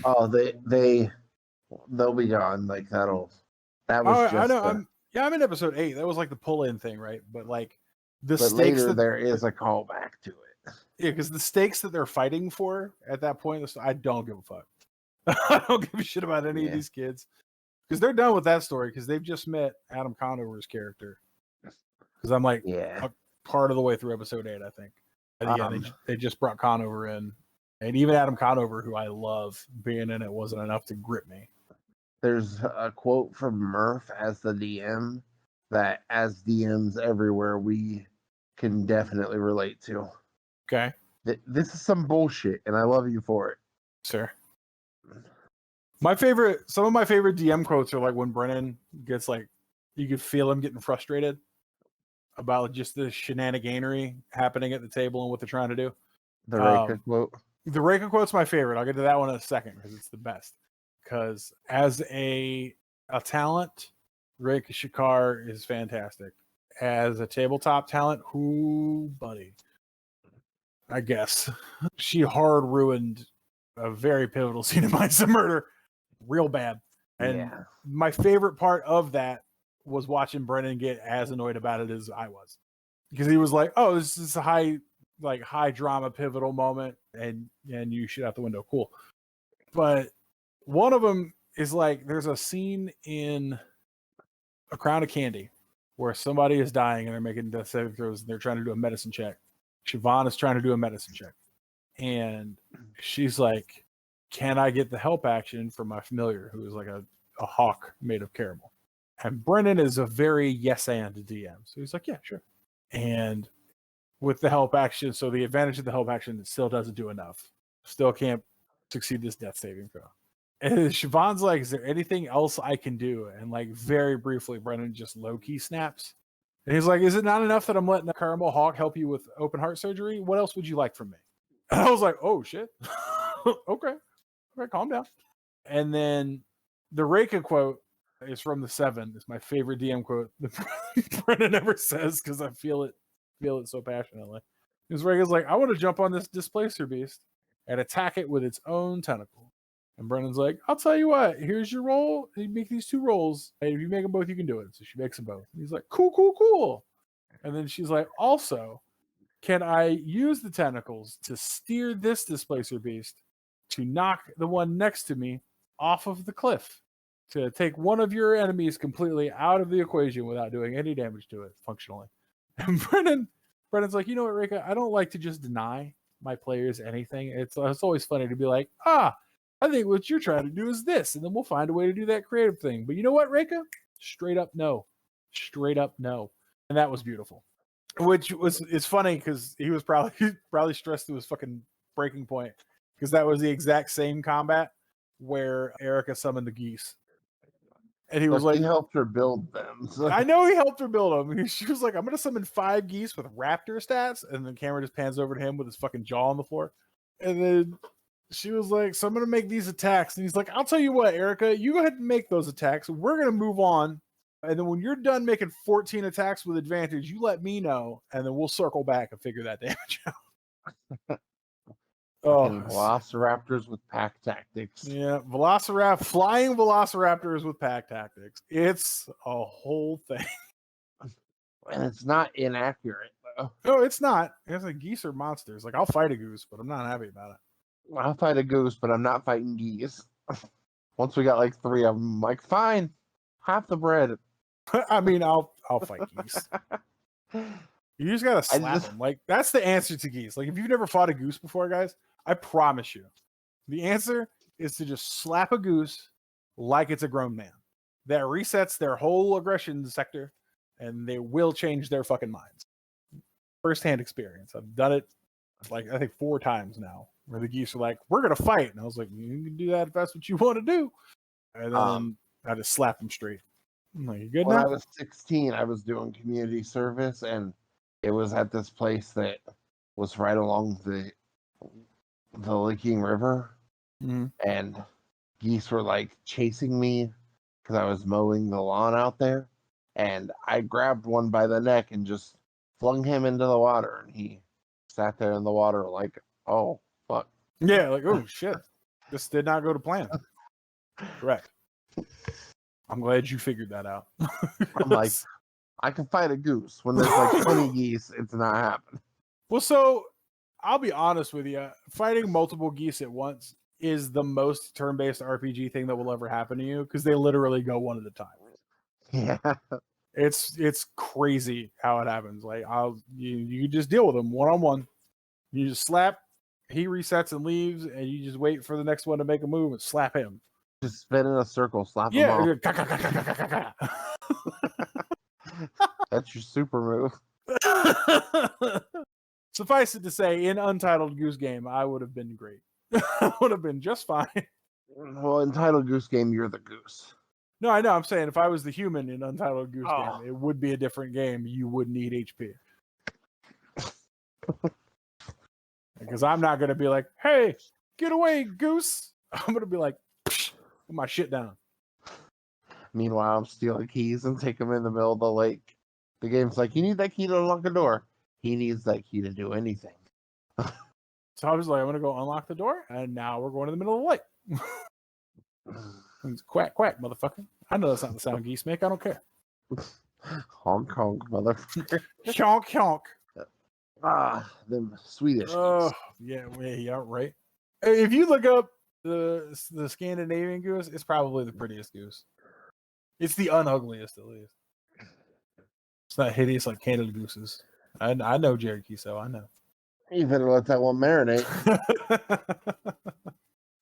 B: Oh, they'll be gone. Like that was
A: I know. I'm in episode 8. That was like the pull-in thing, right? But like the stakes
B: later there is a callback to it.
A: Yeah, because the stakes that they're fighting for at that point, I don't give a fuck. I don't give a shit about any of these kids because they're done with that story because they've just met Adam Conover's character. Because I'm like part of the way through episode 8, I think. They just brought Conover in, and even Adam Conover, who I love, being in it wasn't enough to grip me.
B: There's a quote from Murph as the DM that, as DMs everywhere, we can definitely relate to.
A: Okay.
B: This is some bullshit, and I love you for it.
A: Sure. Some of my favorite DM quotes are like when Brennan gets like, you could feel him getting frustrated about just the shenaniganery happening at the table and what they're trying to do.
B: The Reika quote.
A: The Reika quote's my favorite. I'll get to that one in a second because it's the best. Because as a talent, Reika Shikar is fantastic. As a tabletop talent, who, buddy? I guess. She hard ruined a very pivotal scene in Minds of Murder. Real bad. And my favorite part of that was watching Brennan get as annoyed about it as I was. Because he was like, oh, this is a high drama pivotal moment and you shoot out the window. Cool. But one of them is like, there's a scene in A Crown of Candy where somebody is dying and they're making death saving throws and they're trying to do a medicine check. Siobhan is trying to do a medicine check. And she's like, can I get the help action from my familiar, who is like a hawk made of caramel? And Brennan is a very yes and DM. So he's like, yeah, sure. And with the help action, so the advantage of the help action, it still doesn't do enough. Still can't succeed this death saving throw. And Siobhan's like, is there anything else I can do? And like very briefly, Brennan just low-key snaps. And he's like, is it not enough that I'm letting a caramel hawk help you with open heart surgery? What else would you like from me? And I was like, oh shit. Okay, calm down. And then the Reika quote is from the 7. It's my favorite DM quote that Brennan ever says because I feel it so passionately. Because Reika's like, I want to jump on this displacer beast and attack it with its own tentacle. And Brennan's like, I'll tell you what, here's your roll. You make these 2 rolls. And if you make them both, you can do it. So she makes them both. And he's like, cool. And then she's like, also, can I use the tentacles to steer this displacer beast to knock the one next to me off of the cliff? To take one of your enemies completely out of the equation without doing any damage to it functionally. And Brennan's like, you know what, Reika? I don't like to just deny my players anything. It's always funny to be like, I think what you're trying to do is this, and then we'll find a way to do that creative thing. But you know what, Reika? Straight up no. And that was beautiful. It's funny because he was probably stressed to his fucking breaking point, because that was the exact same combat where Erica summoned the geese. And he was like,
B: he helped her build them. So.
A: I know he helped her build them. She was like, I'm going to summon 5 geese with raptor stats. And then the camera just pans over to him with his fucking jaw on the floor. And then she was like, so I'm going to make these attacks. And he's like, I'll tell you what, Erica, you go ahead and make those attacks. We're going to move on. And then when you're done making 14 attacks with advantage, you let me know. And then we'll circle back and figure that damage out.
B: And velociraptors with pack tactics.
A: Yeah, flying velociraptors with pack tactics. It's a whole thing.
B: And it's not inaccurate, though.
A: No, it's not. It's like geese are monsters. Like, I'll fight a goose, but I'm not happy about it.
B: I'll fight a goose, but I'm not fighting geese. Once we got like 3 of them, I'm like, fine, half the bread.
A: I mean, I'll fight geese. You just gotta slap them. Like, that's the answer to geese. Like, if you've never fought a goose before, guys, I promise you, the answer is to just slap a goose like it's a grown man. That resets their whole aggression sector, and they will change their fucking minds. First-hand experience. I've done it, like, I think 4 times now, where the geese are like, we're going to fight. And I was like, you can do that if that's what you want to do. And then I just slap them straight. I'm like, you good
B: when
A: now?
B: I was 16, I was doing community service, and it was at this place that was right along the Licking River, and geese were like chasing me because I was mowing the lawn out there, and I grabbed one by the neck and just flung him into the water, and he sat there in the water like, oh fuck.
A: Yeah, like, oh shit, this did not go to plan. Correct. I'm glad you figured that out.
B: I'm like, I can fight a goose. When there's like 20 geese, it's not happening.
A: Well, so I'll be honest with you. Fighting multiple geese at once is the most turn-based RPG thing that will ever happen to you, because they literally go one at a time.
B: Yeah.
A: It's crazy how it happens. Like, you just deal with them one-on-one. You just slap, he resets and leaves, and you just wait for the next one to make a move and slap him.
B: Just spin in a circle, slap him off. That's your super move.
A: Suffice it to say, in Untitled Goose Game, I would have been great. I would have been just fine.
B: Well, Untitled Goose Game, you're the goose.
A: No, I know. I'm saying if I was the human in Untitled Goose Game, it would be a different game. You would need HP. Because I'm not going to be like, hey, get away, goose. I'm going to be like, put my shit down.
B: Meanwhile, I'm stealing keys and take them in the middle of the lake. The game's like, you need that key to unlock a door. He needs that key to do anything.
A: So I was like, I'm going to go unlock the door, and now we're going to the middle of the lake. It's quack, quack, motherfucker. I know that's not the sound geese make. I don't care.
B: Honk, honk, motherfucker.
A: Honk, honk.
B: Them Swedish geese.
A: Oh, yeah, right. If you look up the Scandinavian goose is probably the prettiest goose. It's the unugliest, at least. It's not hideous like Canada gooses. I know Cherokee, so I know.
B: You better let that one marinate.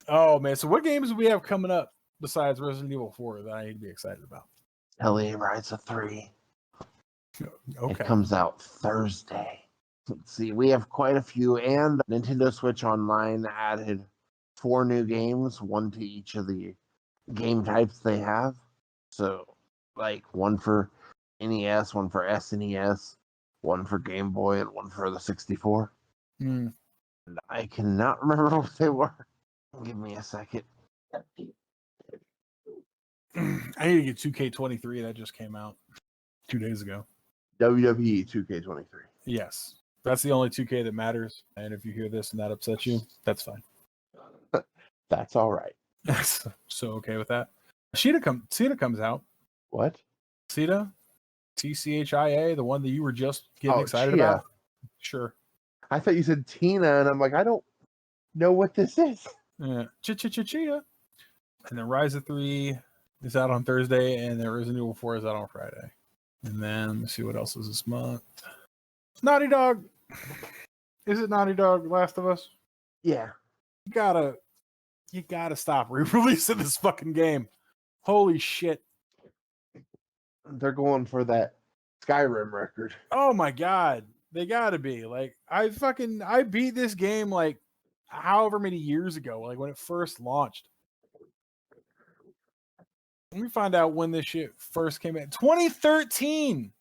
A: Oh man, so what games do we have coming up besides Resident Evil 4 that I need to be excited about?
B: LA Rise of 3.
A: Okay.
B: It comes out Thursday. Let's see, we have quite a few, and Nintendo Switch Online added 4 new games, one to each of the game types they have. So, like, one for NES, one for SNES, one for Game Boy, and one for the 64.
A: Mm.
B: And I cannot remember what they were. Give me a second.
A: I need to get 2K23. That just came out 2 days ago.
B: WWE 2K23.
A: Yes. That's the only 2K that matters. And if you hear this and that upsets you, that's fine.
B: That's all right.
A: So okay with that. Ceta comes out.
B: What?
A: Ceta? TCHIA, the one that you were just getting excited
B: Chia.
A: about? Sure.
B: I thought you said Tina, and I'm like, I don't know what this is.
A: Yeah. Chia. And then Rise of 3 is out on Thursday, and then Resident Evil 4 is out on Friday. And then let's see what else is this month. Naughty Dog. Is it Naughty Dog Last of Us?
B: Yeah.
A: You gotta stop re-releasing this fucking game. Holy shit.
B: They're going for that Skyrim record.
A: Oh my god. They gotta be. Like, I beat this game like however many years ago, like when it first launched. Let me find out when this shit first came out. 2013.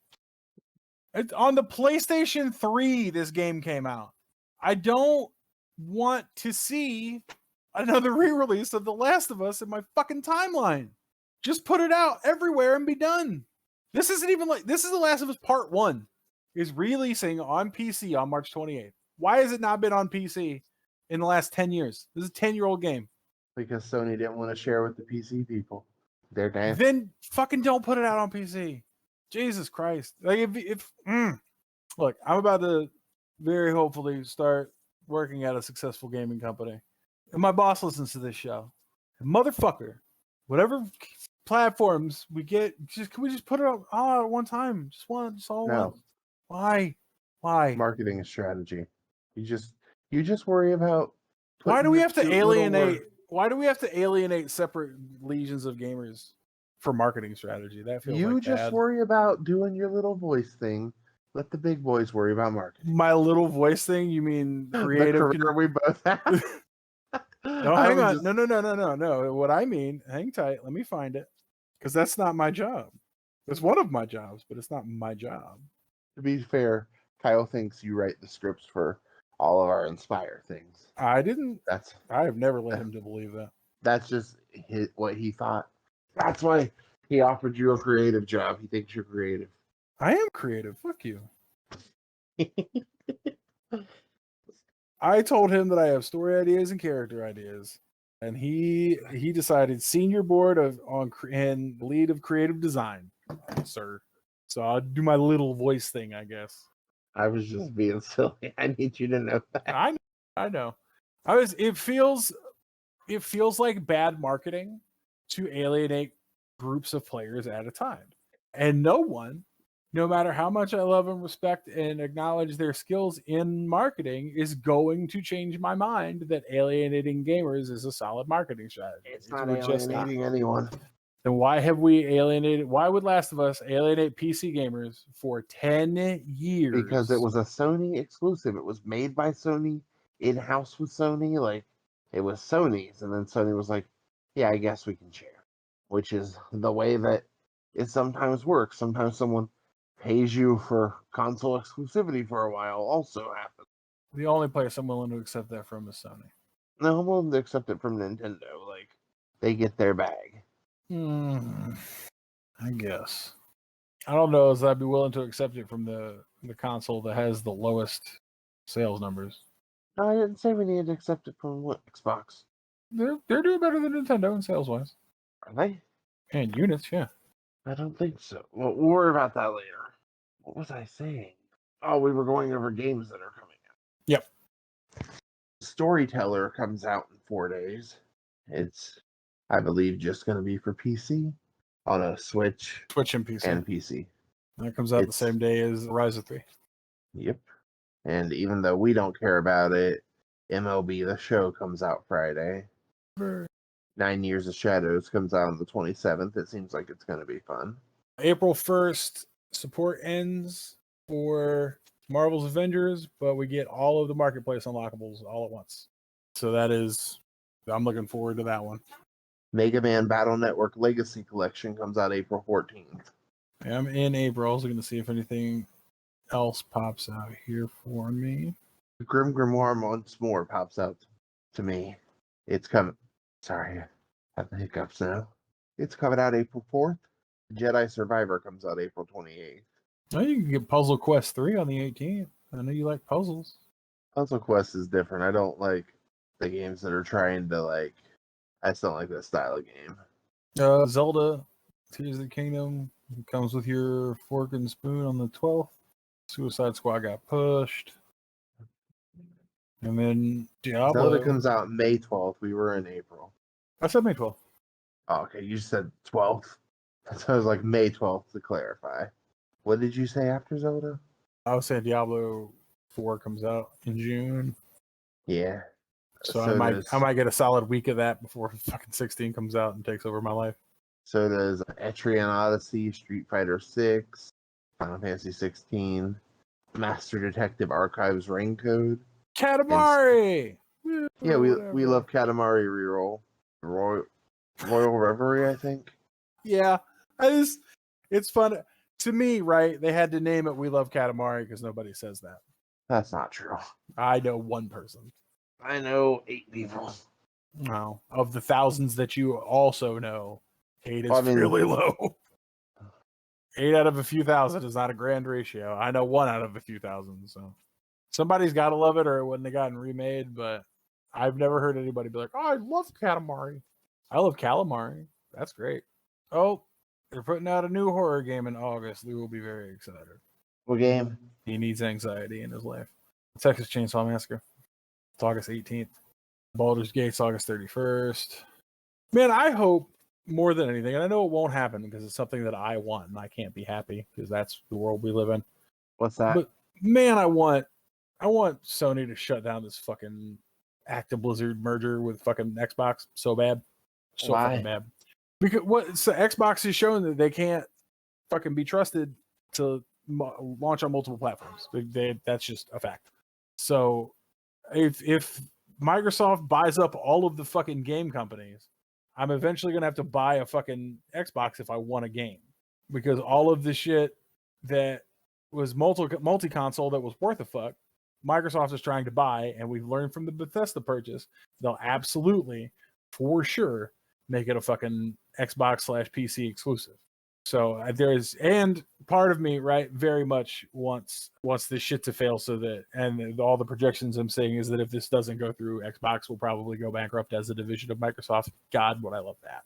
A: It's on the PlayStation 3, this game came out. I don't want to see another re-release of The Last of Us in my fucking timeline. Just put it out everywhere and be done. This isn't even like, this is The Last of Us Part 1 is releasing on PC on March 28th. Why has it not been on PC in the last 10 years? This is a 10-year-old game.
B: Because Sony didn't want to share with the PC people. They're damn.
A: Then fucking don't put it out on PC. Jesus Christ. Like look, I'm about to very hopefully start working at a successful gaming company. And my boss listens to this show. Motherfucker, whatever platforms we get, can we just put it all out at one time? Just all
B: No.
A: once. Why?
B: Marketing strategy. You just worry about
A: Why do we have to
B: putting your cute little
A: alienate? Why do we have to alienate separate legions of gamers for marketing strategy? That feels
B: You
A: like
B: just
A: bad.
B: worry about doing your little voice thing. Let the big boys worry about marketing.
A: My little voice thing? You mean creative?
B: The career we both have.
A: No, hang on. No. What I mean, hang tight. Let me find it. Because that's not my job. It's one of my jobs, but it's not my job.
B: To be fair, Kyle thinks you write the scripts for all of our Inspire things.
A: I didn't.
B: That's
A: I have never led him to believe that.
B: That's just what he thought. That's why he offered you a creative job. He thinks you're creative.
A: I am creative. Fuck you. I told him that I have story ideas and character ideas, and he decided senior board and lead of creative design, sir. So I'll do my little voice thing, I guess.
B: I was just being silly. I need you to know that.
A: I know. It feels like bad marketing to alienate groups of players at a time. And no one, no matter how much I love and respect and acknowledge their skills in marketing, is going to change my mind that alienating gamers is a solid marketing strategy.
B: It's not alienating anyone.
A: Then why have we alienated? Why would Last of Us alienate PC gamers for 10 years?
B: Because it was a Sony exclusive. It was made by Sony, in-house with Sony. Like, it was Sony's. And then Sony was like, yeah, I guess we can share. Which is the way that it sometimes works. Sometimes someone pays you for console exclusivity for a while also happens.
A: The only place I'm willing to accept that from is Sony.
B: No, I'm willing to accept it from Nintendo. Like, they get their bag.
A: I guess. I don't know as I'd be willing to accept it from the console that has the lowest sales numbers.
B: No, I didn't say we needed to accept it from Xbox.
A: They're doing better than Nintendo in sales wise.
B: Are they?
A: And units, yeah.
B: I don't think so. Well, we'll worry about that later. What was I saying? Oh, we were going over games that are coming out.
A: Yep.
B: Storyteller comes out in 4 days. It's, I believe, just going to be for PC on a Switch
A: Switch and PC.
B: and PC.
A: That comes out the same day as Rise of 3.
B: Yep. And even though we don't care about it, MLB The Show comes out Friday. 9 Years of Shadows comes out on the 27th. It seems like it's going to be fun.
A: April 1st, support ends for Marvel's Avengers, but we get all of the marketplace unlockables all at once. So I'm looking forward to that one.
B: Mega Man Battle Network Legacy Collection comes out April 14th.
A: I'm in April. I was going to see if anything else pops out here for me.
B: Grim Grimoire Once More pops out to me. It's coming. Sorry, I have the hiccups now. It's coming out April 4th. Jedi Survivor comes out April 28th.
A: Oh, you can get Puzzle Quest 3 on the 18th. I know you like puzzles.
B: Puzzle Quest is different. I don't like the games that are trying to I just don't like that style of game.
A: Zelda Tears of the Kingdom comes with your fork and spoon on the 12th. Suicide Squad got pushed. And then Diablo.
B: Zelda comes out May 12th. We were in April.
A: I said May 12th.
B: Oh, okay, you said 12th. So I was like May 12th to clarify. What did you say after Zelda?
A: I was saying Diablo 4 comes out in June.
B: Yeah.
A: So I might get a solid week of that before fucking 16 comes out and takes over my life.
B: So does Etrian Odyssey, Street Fighter 6, Final Fantasy 16, Master Detective Archives Ring Code.
A: Katamari!
B: Yeah, we love Katamari reroll. Royal Reverie, I think.
A: Yeah. It's fun. To me, right, they had to name it We Love Katamari because nobody says that.
B: That's not true.
A: I know one person.
B: I know 8 people.
A: No. Of the thousands that you also know, 8 is really low. 8 out of a few thousand is not a grand ratio. I know 1 out of a few thousand, so somebody's got to love it or it wouldn't have gotten remade, but I've never heard anybody be like, oh, I love Katamari. I love Calamari. That's great. Oh, they're putting out a new horror game in August. Lou will be very excited.
B: What game?
A: He needs anxiety in his life. Texas Chainsaw Massacre. It's August 18th. Baldur's Gate's August 31st. Man, I hope more than anything, and I know it won't happen because it's something that I want and I can't be happy because that's the world we live in.
B: What's that?
A: But man, I want Sony to shut down this fucking Active Blizzard merger with fucking Xbox so bad. So
B: Why?
A: fucking bad. Because Xbox is showing that they can't fucking be trusted to launch on multiple platforms. That's just a fact. So if Microsoft buys up all of the fucking game companies, I'm eventually going to have to buy a fucking Xbox if I want a game. Because all of the shit that was multi-console that was worth a fuck, Microsoft is trying to buy, and we've learned from the Bethesda purchase, they'll absolutely, for sure, make it a fucking Xbox/PC exclusive. So and part of me, right, very much wants this shit to fail so that, and all the projections I'm saying is that if this doesn't go through, Xbox will probably go bankrupt as a division of Microsoft. God, would I love that.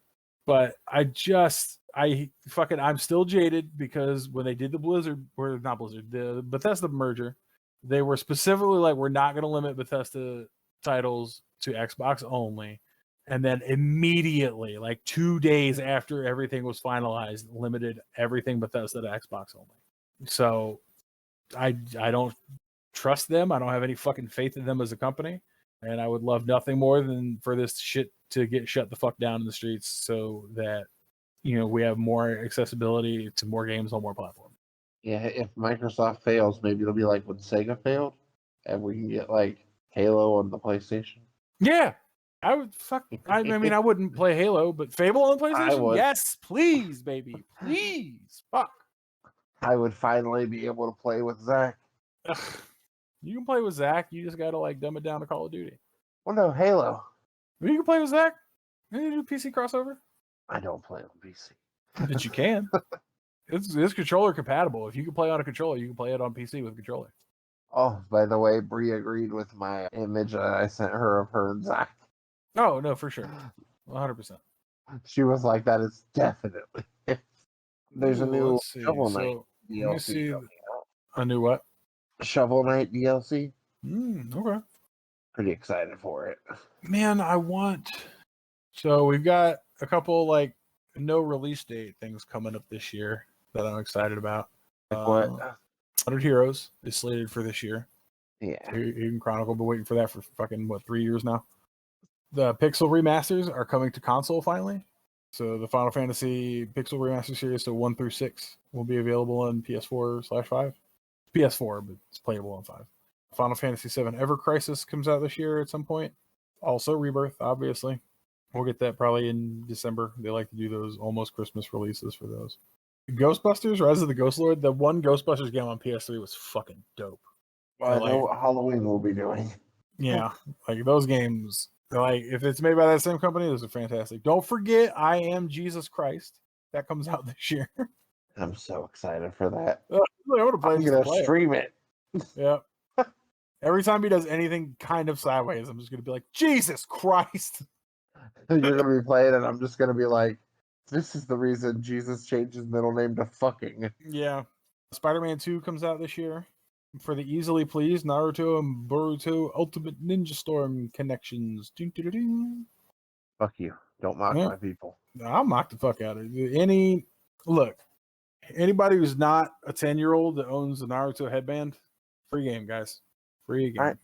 A: But I'm still jaded because when they did the Bethesda merger, they were specifically like, we're not going to limit Bethesda titles to Xbox only. And then immediately, like 2 days after everything was finalized, limited everything Bethesda to Xbox only. So I don't trust them. I don't have any fucking faith in them as a company. And I would love nothing more than for this shit to get shut the fuck down in the streets so that, we have more accessibility to more games on more platforms.
B: Yeah, if Microsoft fails, maybe it'll be like when Sega failed, and we can get like Halo on the PlayStation.
A: Yeah. I would I mean, I wouldn't play Halo, but Fable on PlayStation? Yes, please, baby. Please. Fuck.
B: I would finally be able to play with Zach.
A: Ugh. You can play with Zach. You just got to dumb it down to Call of Duty.
B: Well, no, Halo.
A: You can play with Zach. You do PC crossover.
B: I don't play on PC.
A: But you can. It's controller compatible. If you can play on a controller, you can play it on PC with a controller.
B: Oh, by the way, Bree agreed with my image I sent her of her and Zach.
A: Oh, no, for sure. 100%.
B: She was like, that is definitely. There's a new Shovel Knight DLC.
A: Let me see. A new what?
B: Shovel Knight DLC.
A: Okay.
B: Pretty excited for it.
A: Man, I want So we've got a couple like no release date things coming up this year that I'm excited about.
B: Like what?
A: 100 Heroes is slated for this year.
B: Yeah.
A: Hidden Chronicle, been waiting for that for fucking 3 years now. The Pixel remasters are coming to console finally. So the Final Fantasy Pixel Remaster series, so 1 through 6, will be available on PS4/5. PS4, but it's playable on 5. Final Fantasy VII Ever Crisis comes out this year at some point. Also Rebirth, obviously. We'll get that probably in December. They like to do those almost Christmas releases for those. Ghostbusters, Rise of the Ghost Lord. The one Ghostbusters game on PS3 was fucking dope.
B: Well, I know what Halloween will be doing.
A: Yeah, like those games. Like if it's made by that same company, those are fantastic. Don't forget, I Am Jesus Christ. That comes out this year.
B: I'm so excited for that.
A: I want to play.
B: I'm gonna stream it.
A: Yeah. Every time he does anything kind of sideways, I'm just gonna be like, Jesus Christ.
B: You're gonna be playing, and I'm just gonna be like, "This is the reason Jesus changed his middle name to fucking."
A: Yeah. Spider-Man 2 comes out this year. For the easily pleased, Naruto and Boruto Ultimate Ninja Storm connections. Ding, ding, ding.
B: Fuck you! Don't mock my people.
A: I'll mock the fuck out of it. Anybody who's not a 10-year-old that owns a Naruto headband, free game, guys. Free game.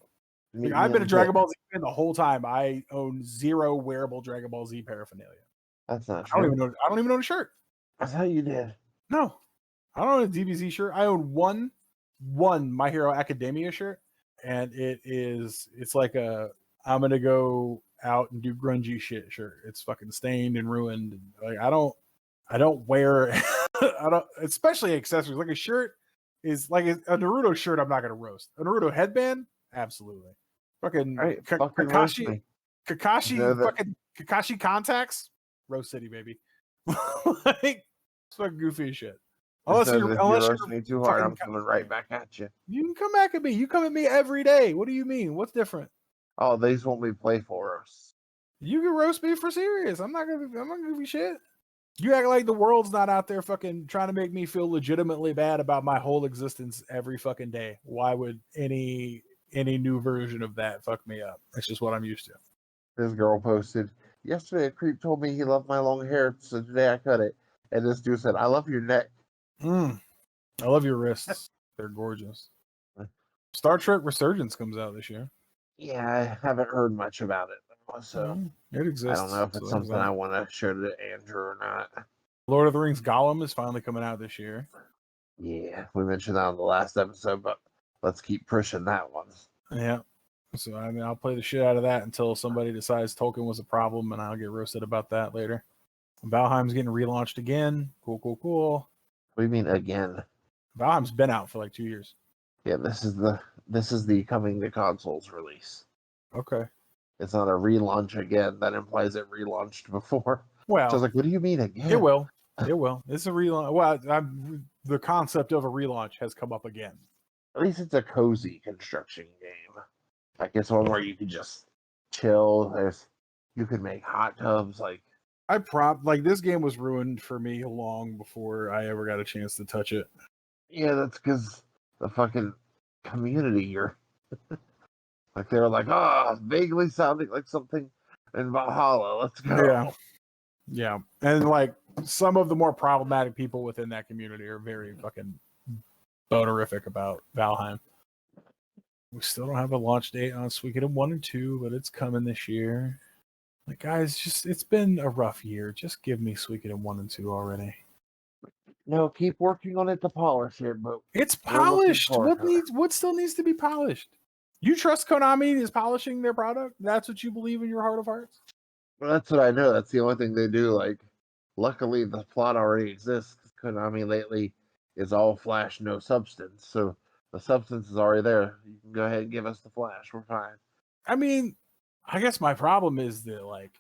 A: I've been a Dragon Ball Z fan the whole time. I own 0 wearable Dragon Ball Z paraphernalia.
B: That's not true.
A: I don't even own a shirt.
B: I thought you did.
A: No, I don't own a DBZ shirt. I own one My Hero Academia shirt, and it's like a I'm gonna go out and do grungy shit shirt. It's fucking stained and ruined. Like I don't wear I don't, especially accessories. Like a shirt is like a Naruto shirt. I'm not gonna roast. A Naruto headband, absolutely. Fucking
B: right,
A: Kakashi fucking Kakashi contacts, Rose City baby. Like it's fucking goofy as shit.
B: Unless you're roasting me too hard, I'm coming right back at you.
A: You can come back at me. You come at me every day. What do you mean? What's different?
B: Oh, these won't be playful roasts.
A: You can roast me for serious. I'm not gonna be shit. You act like the world's not out there fucking trying to make me feel legitimately bad about my whole existence every fucking day. Why would any new version of that fuck me up? That's just what I'm used to.
B: This girl posted, yesterday a creep told me he loved my long hair, so today I cut it. And this dude said, I love your neck.
A: I love your wrists. They're gorgeous. Star Trek Resurgence comes out this year.
B: Yeah, I haven't heard much about it. So
A: it exists.
B: I don't know if it's something I want to show to Andrew or not.
A: Lord of the Rings Gollum is finally coming out this year.
B: Yeah, we mentioned that on the last episode, but let's keep pushing that one.
A: Yeah. So, I mean, I'll play the shit out of that until somebody decides Tolkien was a problem, and I'll get roasted about that later. Valheim's getting relaunched again. Cool.
B: What do you mean again?
A: Valheim's been out for like 2 years.
B: Yeah, this is the coming to consoles release.
A: Okay.
B: It's not a relaunch again. That implies it relaunched before.
A: Well,
B: so I was like, what do you mean again?
A: It will. It's a relaunch. Well, the concept of a relaunch has come up again.
B: At least it's a cozy construction game. Like it's one where you can just chill. You can make hot tubs. Like
A: this game was ruined for me long before I ever got a chance to touch it.
B: Yeah, that's because the fucking community here. Like they were like, vaguely sounding like something in Valhalla. Let's go.
A: Yeah. And like some of the more problematic people within that community are very fucking bonerific about Valheim. We still don't have a launch date on Suikoden 1 and 2, but it's coming this year. Like guys, it's been a rough year. Just give me Suikoden 1 and 2 already.
B: No, keep working on it to polish it, but
A: it's polished. What still needs to be polished? You trust Konami is polishing their product? That's what you believe in your heart of hearts?
B: Well, that's what I know. That's the only thing they do. Like, luckily, the plot already exists. Konami lately is all flash, no substance. So the substance is already there. You can go ahead and give us the flash. We're fine.
A: I mean, I guess my problem is that, like,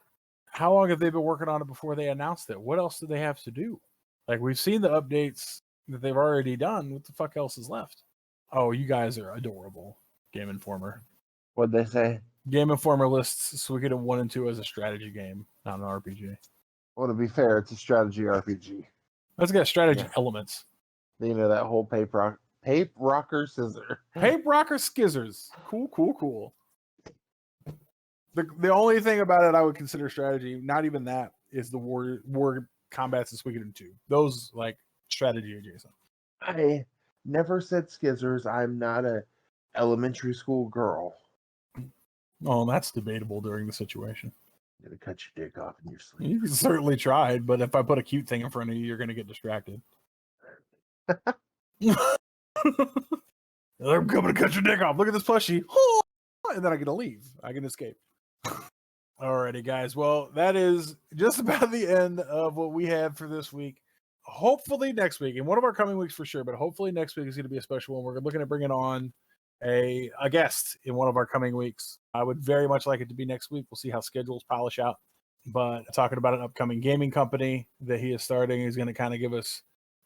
A: how long have they been working on it before they announced it? What else do they have to do? Like, we've seen the updates that they've already done. What the fuck else is left? Oh, you guys are adorable. Game Informer.
B: What'd they say?
A: Game Informer lists Suikoden 1 and 2 as a strategy game, not an RPG.
B: Well, to be fair, it's a strategy RPG.
A: It's got strategy elements.
B: You know, that whole pape rocker scissor.
A: Pape rocker skizzers. Cool. The only thing about it I would consider strategy, not even that, is the war combats in Suikoden 2. Those like strategy adjacent.
B: I never said skizzers. I'm not a elementary school girl.
A: Oh, that's debatable during the situation.
B: You're gonna cut your dick off in your sleep.
A: You certainly tried, but if I put a cute thing in front of you, you're going to get distracted. I'm coming to cut your dick off. Look at this plushie. And then I get to leave. I can escape. Alrighty, guys. Well, that is just about the end of what we have for this week. Hopefully next week, and one of our coming weeks for sure, but hopefully next week is going to be a special one. We're looking at bringing on a guest in one of our coming weeks. I would very much like it to be next week. We'll see how schedules polish out. But talking about an upcoming gaming company that he is starting, he's going to kind of give us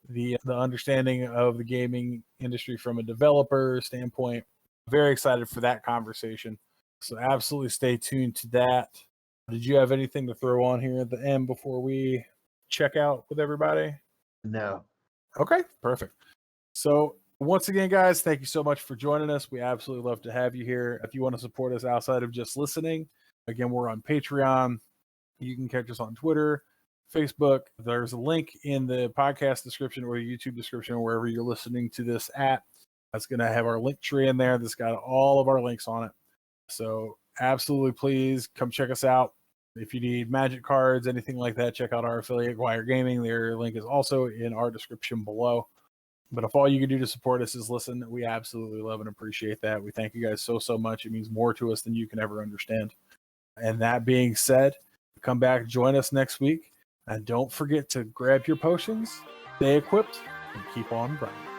A: the understanding of the gaming industry from a developer standpoint. Very excited for that conversation. So absolutely stay tuned to that. Did you have anything to throw on here at the end before we check out with everybody?
B: No.
A: Okay, perfect. So once again, guys, thank you so much for joining us. We absolutely love to have you here. If you want to support us outside of just listening, again, we're on Patreon. You can catch us on Twitter, Facebook. There's a link in the podcast description or the YouTube description, or wherever you're listening to this at. That's going to have our link tree in there. That's got all of our links on it. So absolutely, please come check us out. If you need magic cards, anything like that, check out our affiliate, Wire Gaming. Their link is also in our description below. But if all you can do to support us is listen, we absolutely love and appreciate that. We thank you guys so much. It means more to us than you can ever understand. And that being said, come back, join us next week. And don't forget to grab your potions, stay equipped, and keep on grinding.